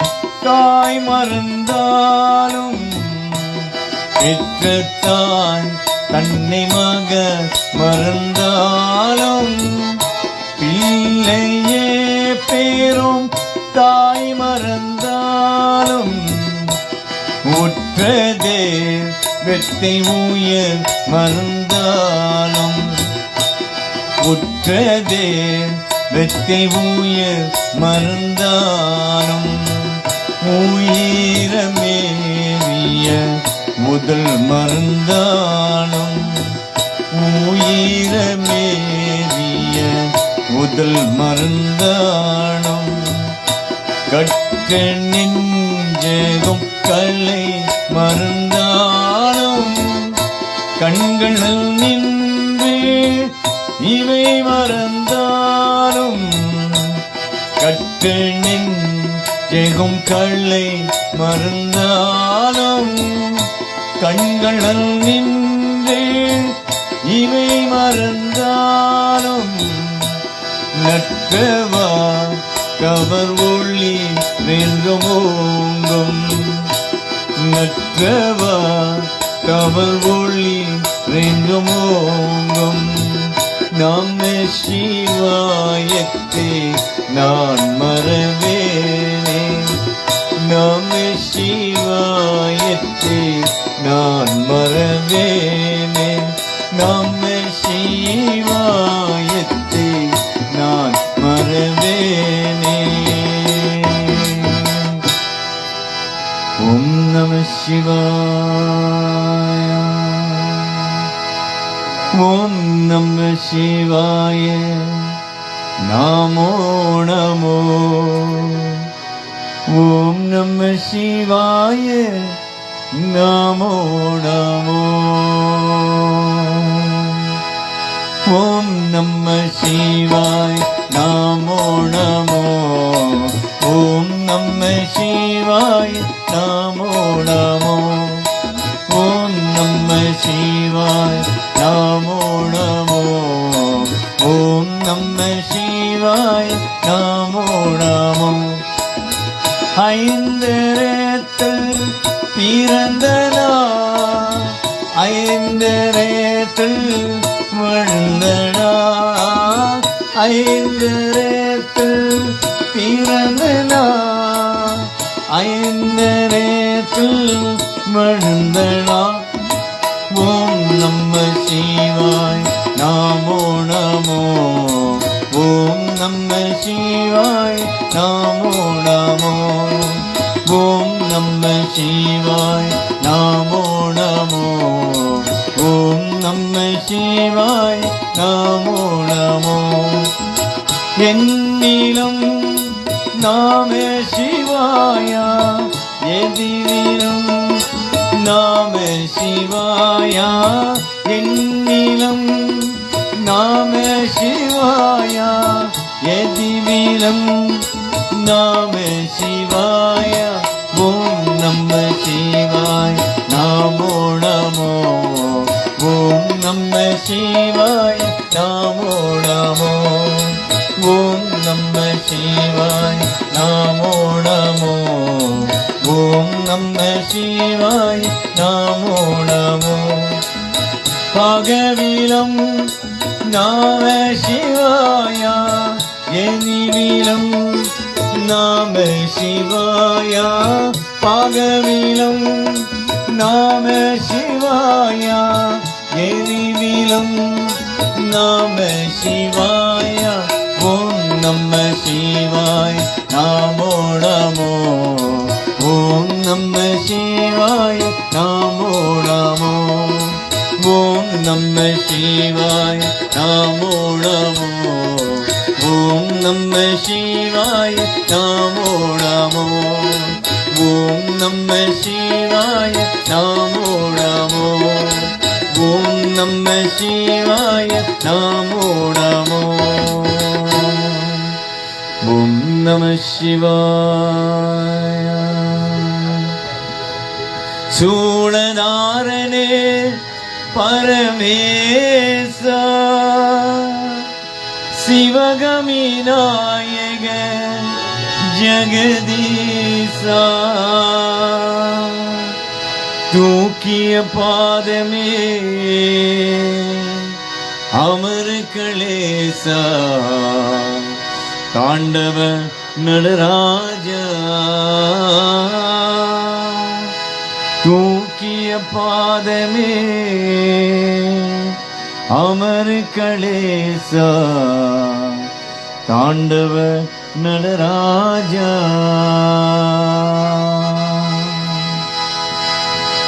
தாய் மறந்தாலும் பெற்ற தாய் தன்னை மக மறந்தாலும் பிள்ளையே பெரும் தாய் மறந்தாலும் உற்றதே வெட்டை உயிர் மறந்தாலும் உற்றதே வெட்டை உயிர் மறந்தாலும் உயிரமேவிய முதல் மறந்தாலும் உயிரமேவிய முதல் மறந்தாலும் கற்ற நெஞ்சகம் கலை மறந்தாலும் கண்களில் நின்று இவை மறந்தாலும் கற்ற நெஞ்சகம் கலை மறந்தாலும் கண்களில் நின்று இவை மறந்தாலும் நற்றவா கவர் ஒளி வென்றமோங்கும் நற்றவா கவர் ஒளி வென்றமோங்கும் நாம சிவாயத்தை நான் மறவேனே நாம சிவாயத்தை நான் மறவேனே நாம சிவாயத்தை நான் மறவேனே ஓம் நம சிவாய ஓம் நம சிவாய நமோ நமோ ஓம் நம சிவாய நமோ நமோ ஓம் நம சிவாய நமோ நமோ ஓம் நம சிவாய நமோ நமோ ஓம் நம சிவாய நமோ நமோ ஓம் நம சிவாய நமோ நமோ ஐந்தரத்தில் பிறந்த நாள் ஐந்தரத்தில் வாழ்ந்த நாள் ஐந்தரத்தில் பிறந்த நாள் ஐந்தரத்தில் வாழ்ந்த நாள் ஓம் நம சிவாய நமோ நமோ ஓம் நம சிவாய நமோ நமோ ஓம் நம சிவாய நமோ நமோ ஓம் நம சிவாய நமோ நமோ என்னிலும் நாம சிவாய எதிரிலும் நாம சிவாய என்னிலும் நாம சிவாய எதிரிலும் நாம சிவாய ஓம் நம சிவாய நமோ நமோ ஓம் நம சிவாய நமோ நமோ ஓம் நம சிவாய நமோ நமோ ஓம் நம சிவாய நமோ நமோ பகவிலும் நாம சிவாய எனிவிலும் நாம சிவாய பகவிலும் நாம சிவாய எனிவிலும் நாம சிவாய ஓம் நம சிவாய நமோ நமோ ஓம் நம சிவாய நமோ நமோ ஓம் நம சிவாய நமோ நமோ ஓம் நம சிவாய நமோ நமோ ஓம் நம சிவாய நமோ சிவாய. சூளதாரனே பரமேசா, சிவகமி நாயக ஜெகதீசா, தூக்கிய பாதமே அமர் களேசா, தாண்டவ நடராஜா, தூக்கிய பாதமே அமர் களேசா, தாண்டவ நடராஜா.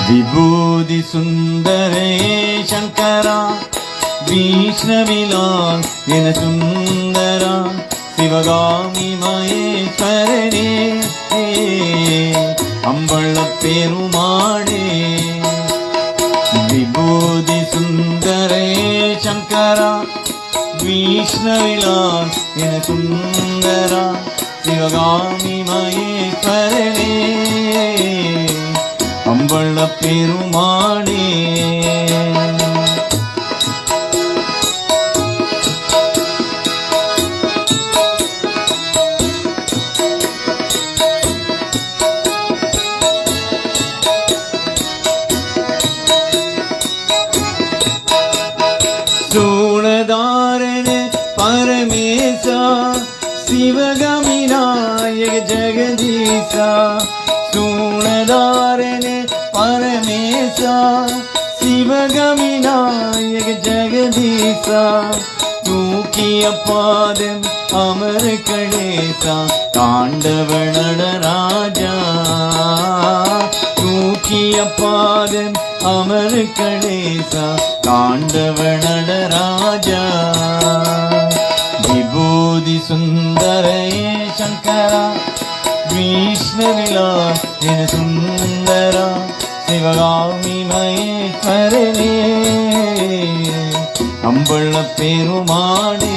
விபூதி சுந்தரே சங்கரா, விஷ்ணவிலால் என சுந்தரா, சிவகாமி மகேஸ்வரனே, அம்பள பெருமாளே. விபூதி சுந்தரே சங்கரா, விஷ்ணவிலால் என சுந்தரா, சிவகாமி மகேஸ்வரனே, அம்பள பெருமாளே. சூளதாரண பரமேசா, சிவகமி நாயக ஜெகதீசா, சூளதாரண பரமேசா, சிவகமி நாயக ஜெகதீசா, தூக்கிய பாதம் அமர் களேசா, தாண்டவ நடராஜா, தூக்கிய பாதம் அமர் களேசா, தாண்டவ நடராஜா. விபூதி சுந்தரே சங்கரா, விஷ்ணவிலால் என சுந்தரா, சிவகாமி மகேஸ்வரனே, அம்பள பெருமாளே,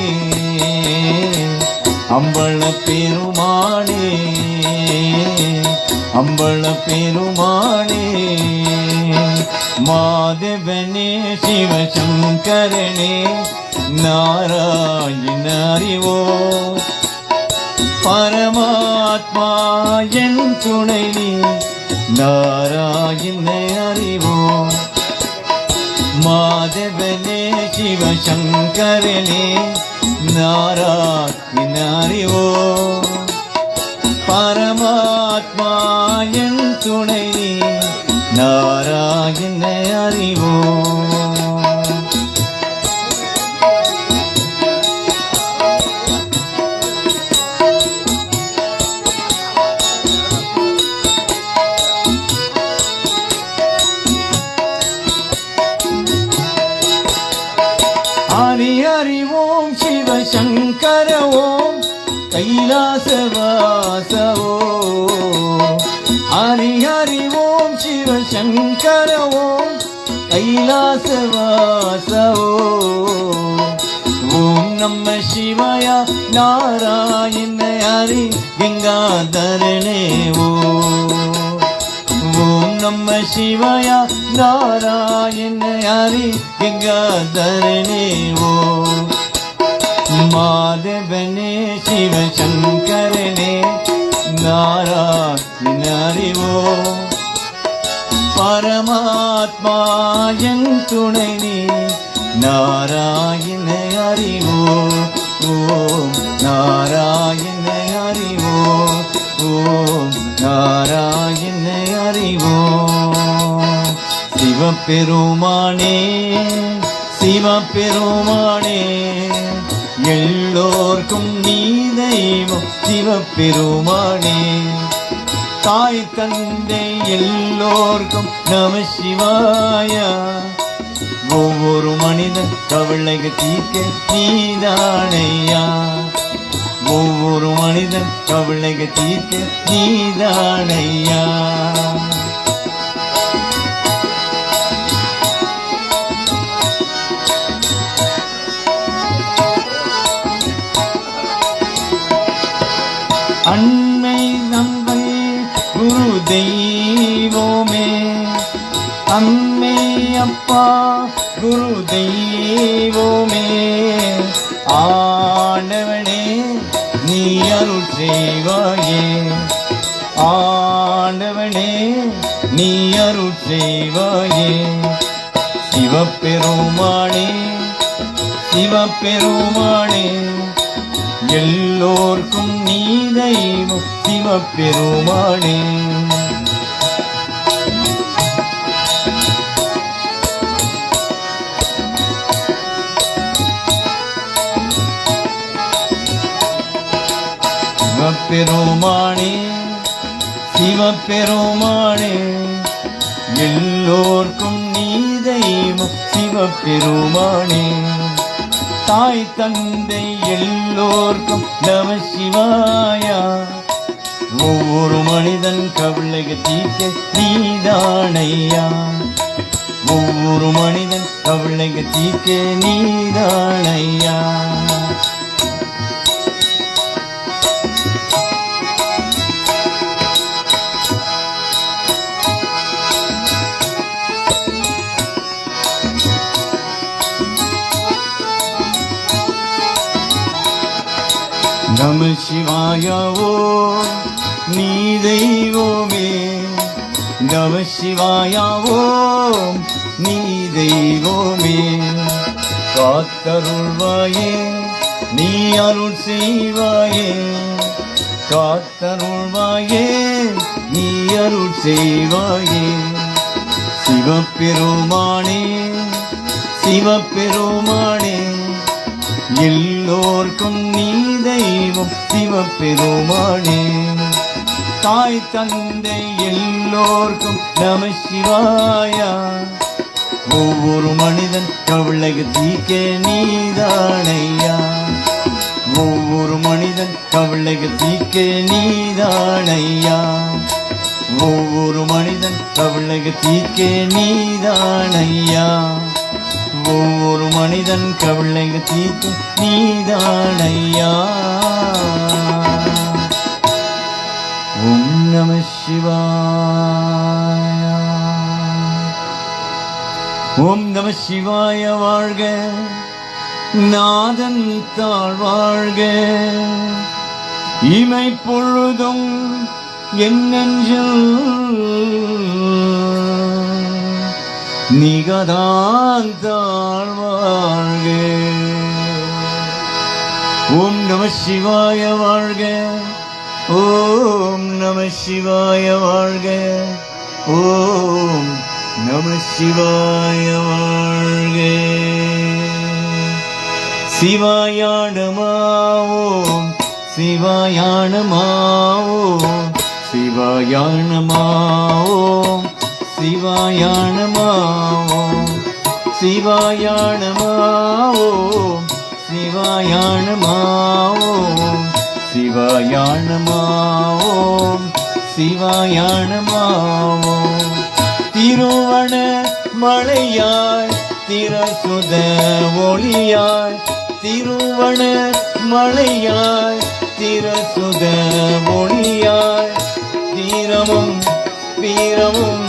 அம்பள பெருமாளே, அம்பள பெருமாளே. மாதவனே சிவசங்கரனே, நாராயண அறிவோ, பரமாத்மா என் துணை நீ, நாராயண அறிவோ. மாதவனே சிவசங்கரனே, நாராயண அறிவோ, பரமாத்மா என் துணை நீ, நாராயண அறிவோ. ஹரி ஹரி ஓம் சிவ சங்கர ஓம் கைலாசவாச ஓம். ஹரி ஹரி ஓம் சிவ சங்கர ஓம் கைலாசவாச ஓம். ஓம் நம சிவாய நாராயண ஹரி கங்காதரனே ஓம். ஓம் நம சிவாய நாராயண ஹரி கங்காதரனே ஓம். மாதவனே சிவசங்கரனே, நாராயண அறிவோ, பரமாத்மா என் துணை நீ, நாராயண அறிவோ. ஓம் நாராயண அறிவோ, ஓம் நாராயண அறிவோ. சிவபெருமானே சிவபெருமானே, எல்லோர்க்கும் நீ தெய்வம் சிவபெருமானே. தாய் தந்தை எல்லோர்க்கும் நம சிவாய. ஒவ்வொரு மனிதன் கவலைகள் தீர்க்க நீதானையா, ஒவ்வொரு மனிதன் கவலைகள் தீர்க்க நீதானையா. அன் குரு தெய்வமே ஆண்டவனே நீ அருள் செய்வாயே ஆண்டவனே நீ அருள் செய்வாயே சிவபெருமானே சிவபெருமானே எல்லோர்க்கும் நீ தெய்வம் சிவபெருமானே சிவபெருமானே சிவபெருமானே எல்லோர்க்கும் நீ தெய்வம் சிவபெருமானே தாய் தந்தை எல்லோர்க்கும் நம சிவாயா ஒவ்வொரு மனிதன் கவலைக தீர்க்க நீதானையா ஒவ்வொரு மனிதன் கவலைக தீர்க்க நீதானையா நம சிவாயவோ நீ தெய்வமே நம சிவாயவோ நீ தெய்வமே காத்தருள்வாயே நீ அருள் செய்வாயே காத்தருள்வாயே நீ அருள் செய்வாயே சிவபெருமானே சிவபெருமானே எல்லோர்க்கும் நீ தெய்வம் சிவபெருமானே தாய் தந்தை எல்லோர்க்கும் நம சிவாயா ஒவ்வொரு மனிதன் கவலைக தீர்க்க நீதானையா ஒவ்வொரு மனிதன் கவலைக தீர்க்க நீதானையா ஒவ்வொரு மனிதன் கவலைக தீர்க்க நீதானையா ஒவ்வொரு மனிதன் கவலைக தீர்க்க நீதானையா ஓம் நம சிவாய ஓம் நம சிவாய வாழ்க நாதன் தாழ்வாழ்க இமை பொழுதும் என் நெஞ்சில் நிகதான் தாழ்வாழ்க ஓம் நம சிவாய வாழ்க ஓம் நம சிவாய வாழ்க ஓம் நம சிவாய வாழ்க சிவாயானமாவோம் சிவாயானமாவோம் சிவாயானமாவோம் சிவாயானமாவோம் சிவாயானமாவோம் சிவாயானமாவோம் சிவாயானமாவோம் சிவாயானமாவோம் திருவண மலையாய் திரசுத ஒளியாய் திருவண மலையாய் திரசுத ஒளியாய் தீரமும் வீரமும்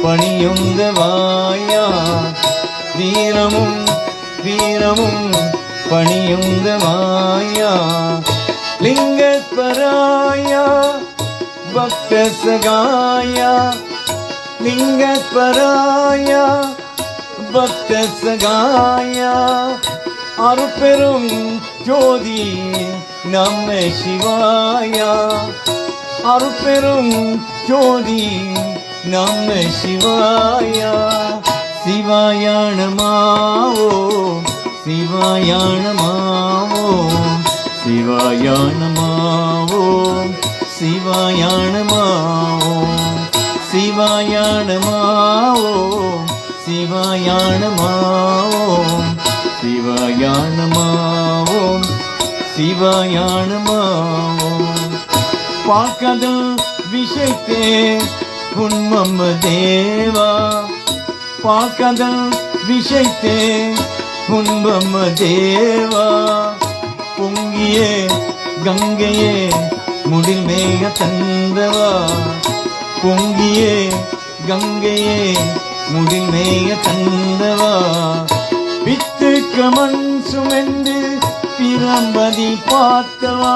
பணியுந்தவாயா வீரமும் வீரமும் பணியுந்தவாயா லிங்கஸ்வராயா பக்த சகாயா லிங்கஸ்வராயா பக்த சகாயா அருட்பெரும் ஜோதி நம சிவாயா அருட்பெரும் ஜோதி நம சிவாயா சிவாயானமாவோம் சிவாயானமாவோம் சிவாயானமாவோம் சிவாயானமாவோம் சிவாயானமாவோம் சிவாயானமாவோம் சிவாயானமாவோம் சிவாயானமாவோம் பார்க்கதல் விஷயத்தே உன்மம்ம தேவா பார்க்கதல் விஷயத்தே உன்பம்ம தேவா பொங்கியே கங்கையே முடில் மேக தந்தவா பொங்கியே கங்கையே முடிமேய தந்தவா வித்துக்கு மண் சுமந்து பிரம்பதி பார்த்தவா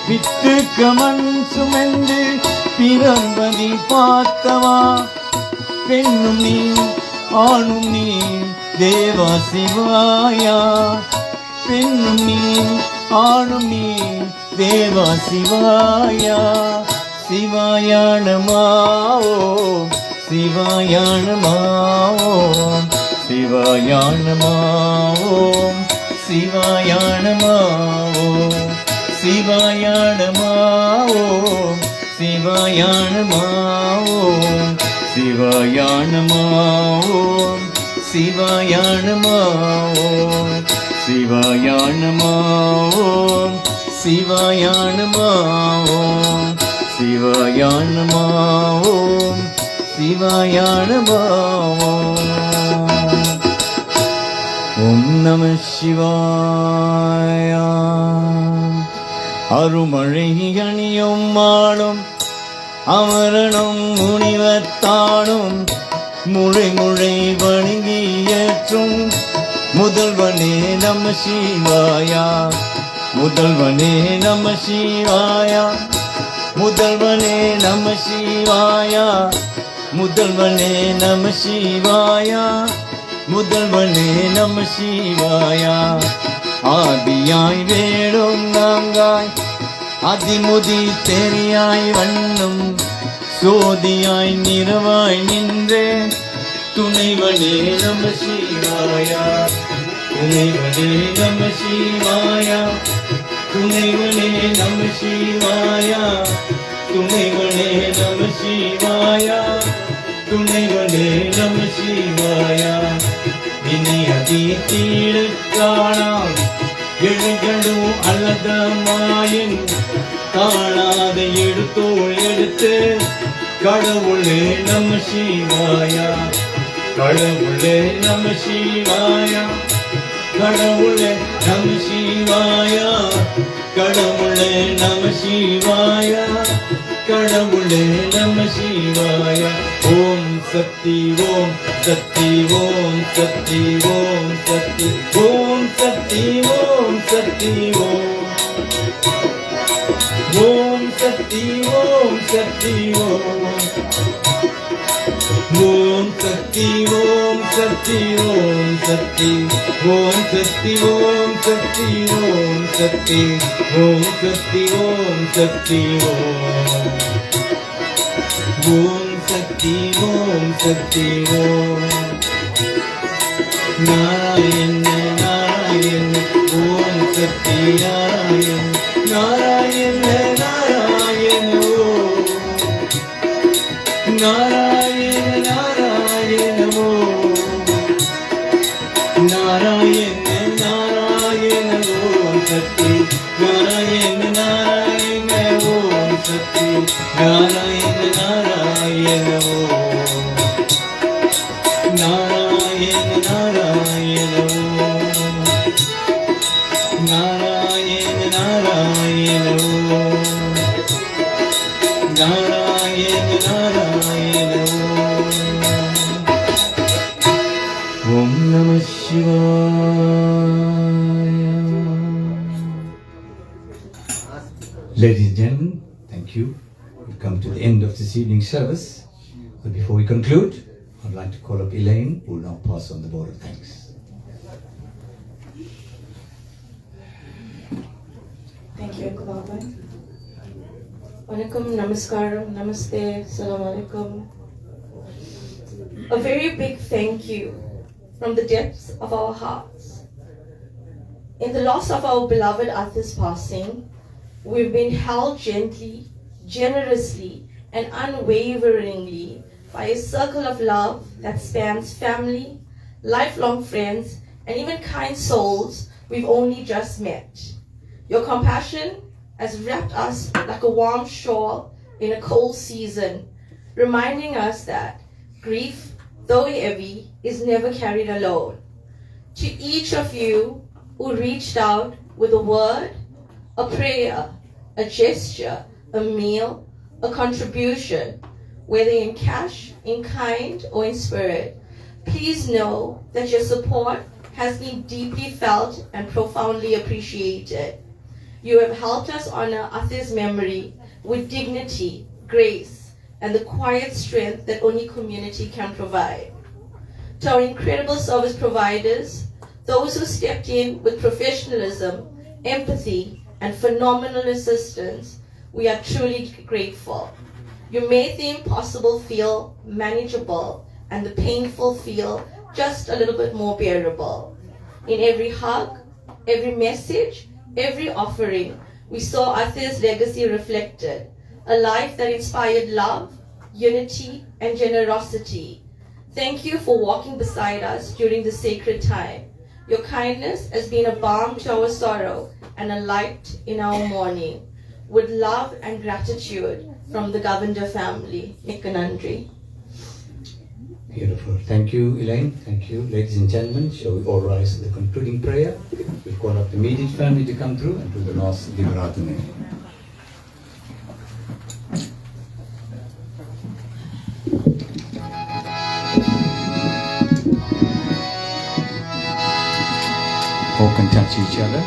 வித்துக்கு மண் சுமந்து பிரம்பதி பார்த்தவா பெண்ணும் நீ ஆணும் நீ தேவா சிவாயா பெண்ணும் நீ ஆணும் நீ தேவா சிவாயா சிவாய நமோ சிவாய நமோ சிவாய நமோ சிவாய நமோ சிவாய நமோ சிவாய நமோ சிவாய நமோ சிவாய நமோ சிவாய நமோ சிவாய நமோ சிவாய நமோ சிவாய நமோ ஓம் நம சிவாய அருமழை அணியும் மாடும் அமரனும் முனிவத்தானும் முளை முளை வணங்கி ஏற்றும் முதல்வனே நம சிவாயா முதல்வனே நம சிவாயா முதல்வனே நம சிவாயா முதல்வனே நம சிவாயா முதல்வனே நம சிவாயா ஆதியாய் வேடும் நாங்காய் அதிமுதி தெரியாய் வண்ணம் சோதியாய் நிறவாய் நின்றே துணைவனே நம சிவாயா துணைவனே நம சிவாயா துணைவனே நம சிவாயா துணைவனே நம சிவாயா துணைவனே நம சிவாயா இனி அதி தீடு காணாம் எழுகளும் அல்லத மாயின் காணாத எடுத்தோள் எடுத்து கடவுளே நம சிவாயா கடவுளே நம சிவாயா கடவுளே நம சிவாயா கடவுளே நம சிவாயா கடவுளே நம சிவாயா ஓம் சக்தி ஓம் சக்தி ஓம் சக்தி ஓம் சக்தி ஓம் சக்தி ஓம் சக்தி ஓம் சக்தி ஓம் சக்தி ஓம் சக்தி ஓம் சக்தி ஓம் சக்தி ஓம் சக்தி ஓம் சக்தி ஓம் சக்தி ஓம் சக்தி ஓம் சக்தி ஓம் சக்தி ஓம் சக்தி ஓம் நாராயண நாராயண ஓம் சக்தி நாராயண நாராயண நாராயண ஓம் நாராயண நாராயண ஓம் நாராயண நாராயண ஓம் சக்தி நாராயண நாராயண ஓம் சக்தி நாராயண நாராயண ஓம் நாராயண நாராயண ஓம் நாராயண நாராயண ஓம் நாராயண நாராயண ஓம் நம சிவாய. Ladies and gentlemen, thank you. We've come to the end of this evening's service. But before we conclude, I'd like to call up Elaine, who will now pass on the board of thanks. Thank you, Uncle Baban. Vanakkam, namaskaram, namaste, salam alaikum. A very big thank you from the depths of our hearts. In the loss of our beloved Atha's passing, we've been held gently, generously, and unwaveringly by a circle of love that spans family, lifelong friends, and even kind souls we've only just met. Your compassion has wrapped us like a warm shawl in a cold season, reminding us that grief, though heavy, is never carried alone. To each of you who reached out with a word, a prayer, a gesture, a meal, a contribution, whether in cash, in kind, or in spirit. Please know that your support has been deeply felt and profoundly appreciated. You have helped us honor Athe's memory with dignity, grace, and the quiet strength that only community can provide. To our incredible service providers, those who stepped in with professionalism, empathy, and phenomenal assistance, we are truly grateful. You made the impossible feel manageable and the painful feel just a little bit more bearable. In every hug, every message, every offering, we saw Athe's legacy reflected, a life that inspired love, unity, and generosity. Thank you for walking beside us during the sacred time. Your kindness has been a balm to our sorrow and a light in our mourning. With love and gratitude from the Govender family. Mikanandri. Beautiful. Thank you, Elaine. Thank you. Ladies and gentlemen, shall we all rise for the concluding prayer? We'll call up the immediate family to come through and do the last Divaratane. All can touch each other.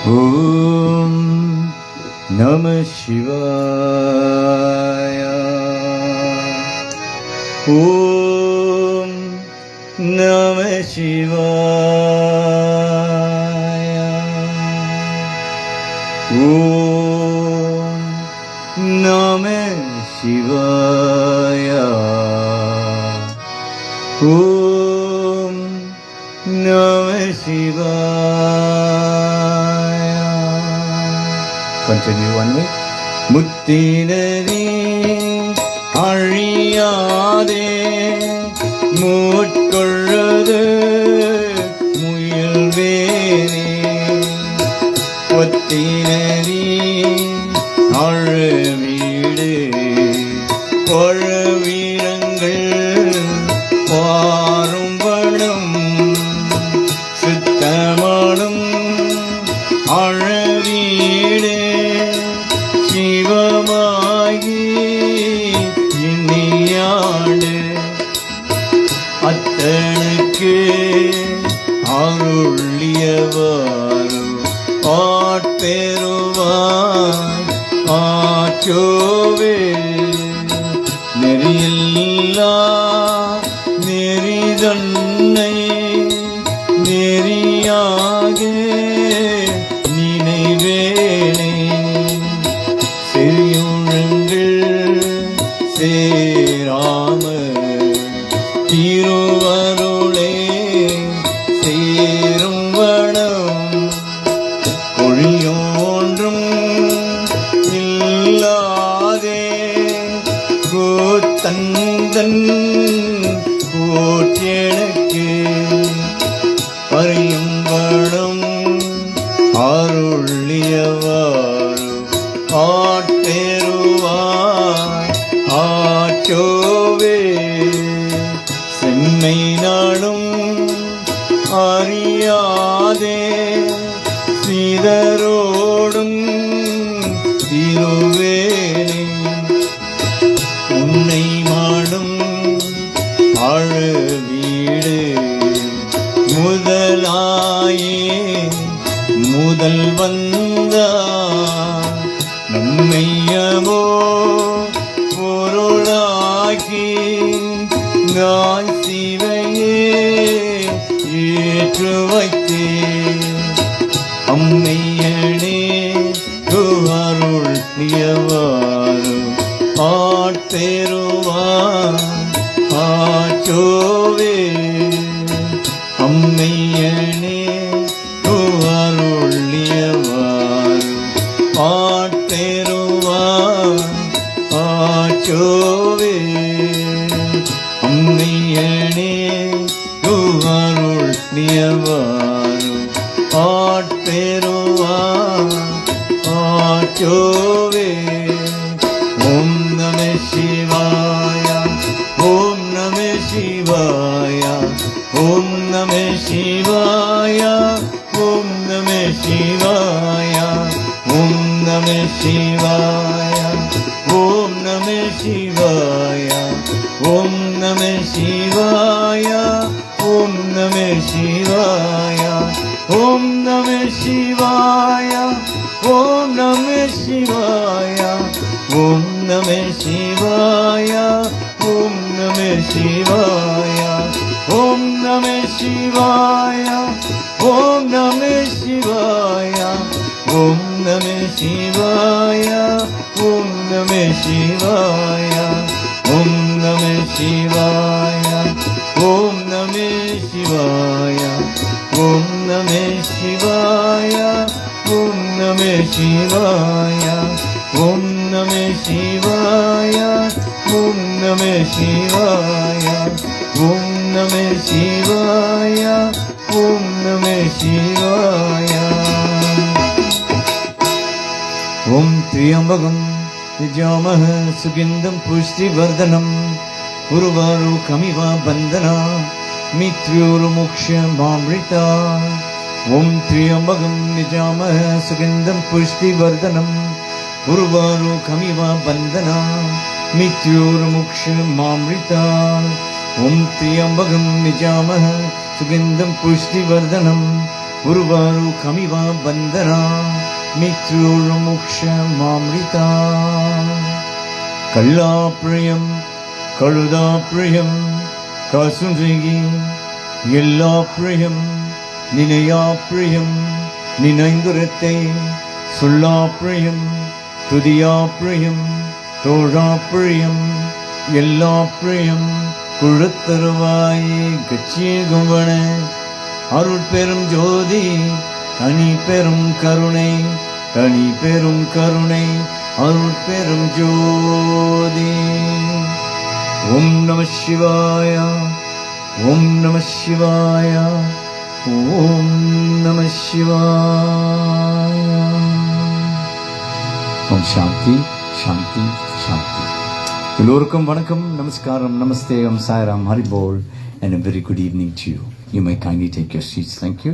Om Namah Shivaya. Om Namah Shivaya. Om Namah Shivaya. Om Namah Shivaya. Continue one way. Muttinari Ariyade Mutkolradu Muyilvene Muttinari Aravidu Paravirangal Parumbanam Sittamanam Aravidu Shivamagi Inniyadu Attanukku Aruliyavaru Aatperuvaar Aachove Neriyilla Neridannai Neriyage Ninaivene Seriyunangal Seramal Thiruvarule Serum Vanam Koliyondrum Illade Kuttandan Kutyenakku Pariyambanam Aruliyavaru Aatperuvaar Aachove Semmai naadum Ariyade Sidarodum Thiruvene Unnai maadum Azhaveedu Mudalaye Mudal vandar Nammaiyamo Porulaki Naan Sivaye Etru Vaithe Ammaiyane Arul Niyavaru Aatperuvaar Aachove Ammaiyane Arul Niyavaru Aatperuvaar Aachove Ammaiyane Arul Niyavaru Aatperuvaar Aachove. Om Namah Shivaya. Om Namah Shivaya. Om Namah Shivaya. Shivaya, Om Namah Shivaya, Om Namah Shivaya, Om Namah Shivaya, Om Namah Shivaya, Om Namah Shivaya, Om Namah Shivaya, Om Namah Shivaya, Om Namah Shivaya, Om Namah Shivaya, Om Namah Shivaya, Om Namah Shivaya, Om Namah Shivaya, Om Namah Shivaya, Om Namah Shivaya, Om Namah Shivaya, Om Namah Shivaya, Om Namah Shivaya, Om Namah Shivaya, Om Namah Shivaya. Om Triyambagam Yajamaha Sugindham Pushtivardhanam Urvarukamiva Bandhana Mitryorumoksha Mamrita. Om Triyambagam Yajamaha Sugindham Pushtivardhanam Urvarukamiva Bandhana Mitryorumoksha Mamrita. Om Triyambagam Yajamaha Sugindham Pushtivardhanam Urvarukamiva Bandhana Mitryorumoksha Mamrita. Kallapriyam Kaludapriyam Kasunrigi Yellapriyam Ninayapriyam Ninainduratte Sullapriyam Tudiyapriyam Torapriyam Yellapriyam Kuruttaruvayi Gachigumvane அருள் பெரும் ஜோதி தனி பெரும் கருணை தனி பெரும் கருணை அருள் பெரும் ஜோதி. ஓம் நம சிவாய, ஓம் நம சிவாய, ஓம் நம சிவாய. ஓம் சாந்தி சாந்தி சாந்தி. எல்லோருக்கும் வணக்கம், நமஸ்காரம், நமஸ்தே, ஓம் Sairam, Haribol, and a very good evening to you. You may kindly take your seats. Thank you.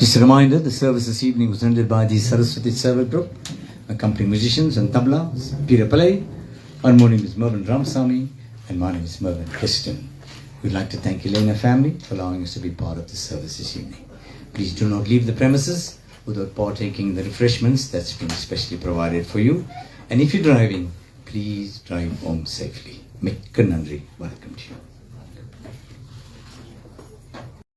Just a reminder, the service this evening was rendered by the Saraswati Servant Group, accompanying musicians and tabla, Peter Pillai. Harmonium is Mervyn Ramsamy, and my name is Mervyn Christian. We'd like to thank Elena family for allowing us to be part of the service this evening. Please do not leave the premises without partaking the refreshments that's been specially provided for you. And if you're driving, please drive home safely. Mikka Nandri. Welcome to you.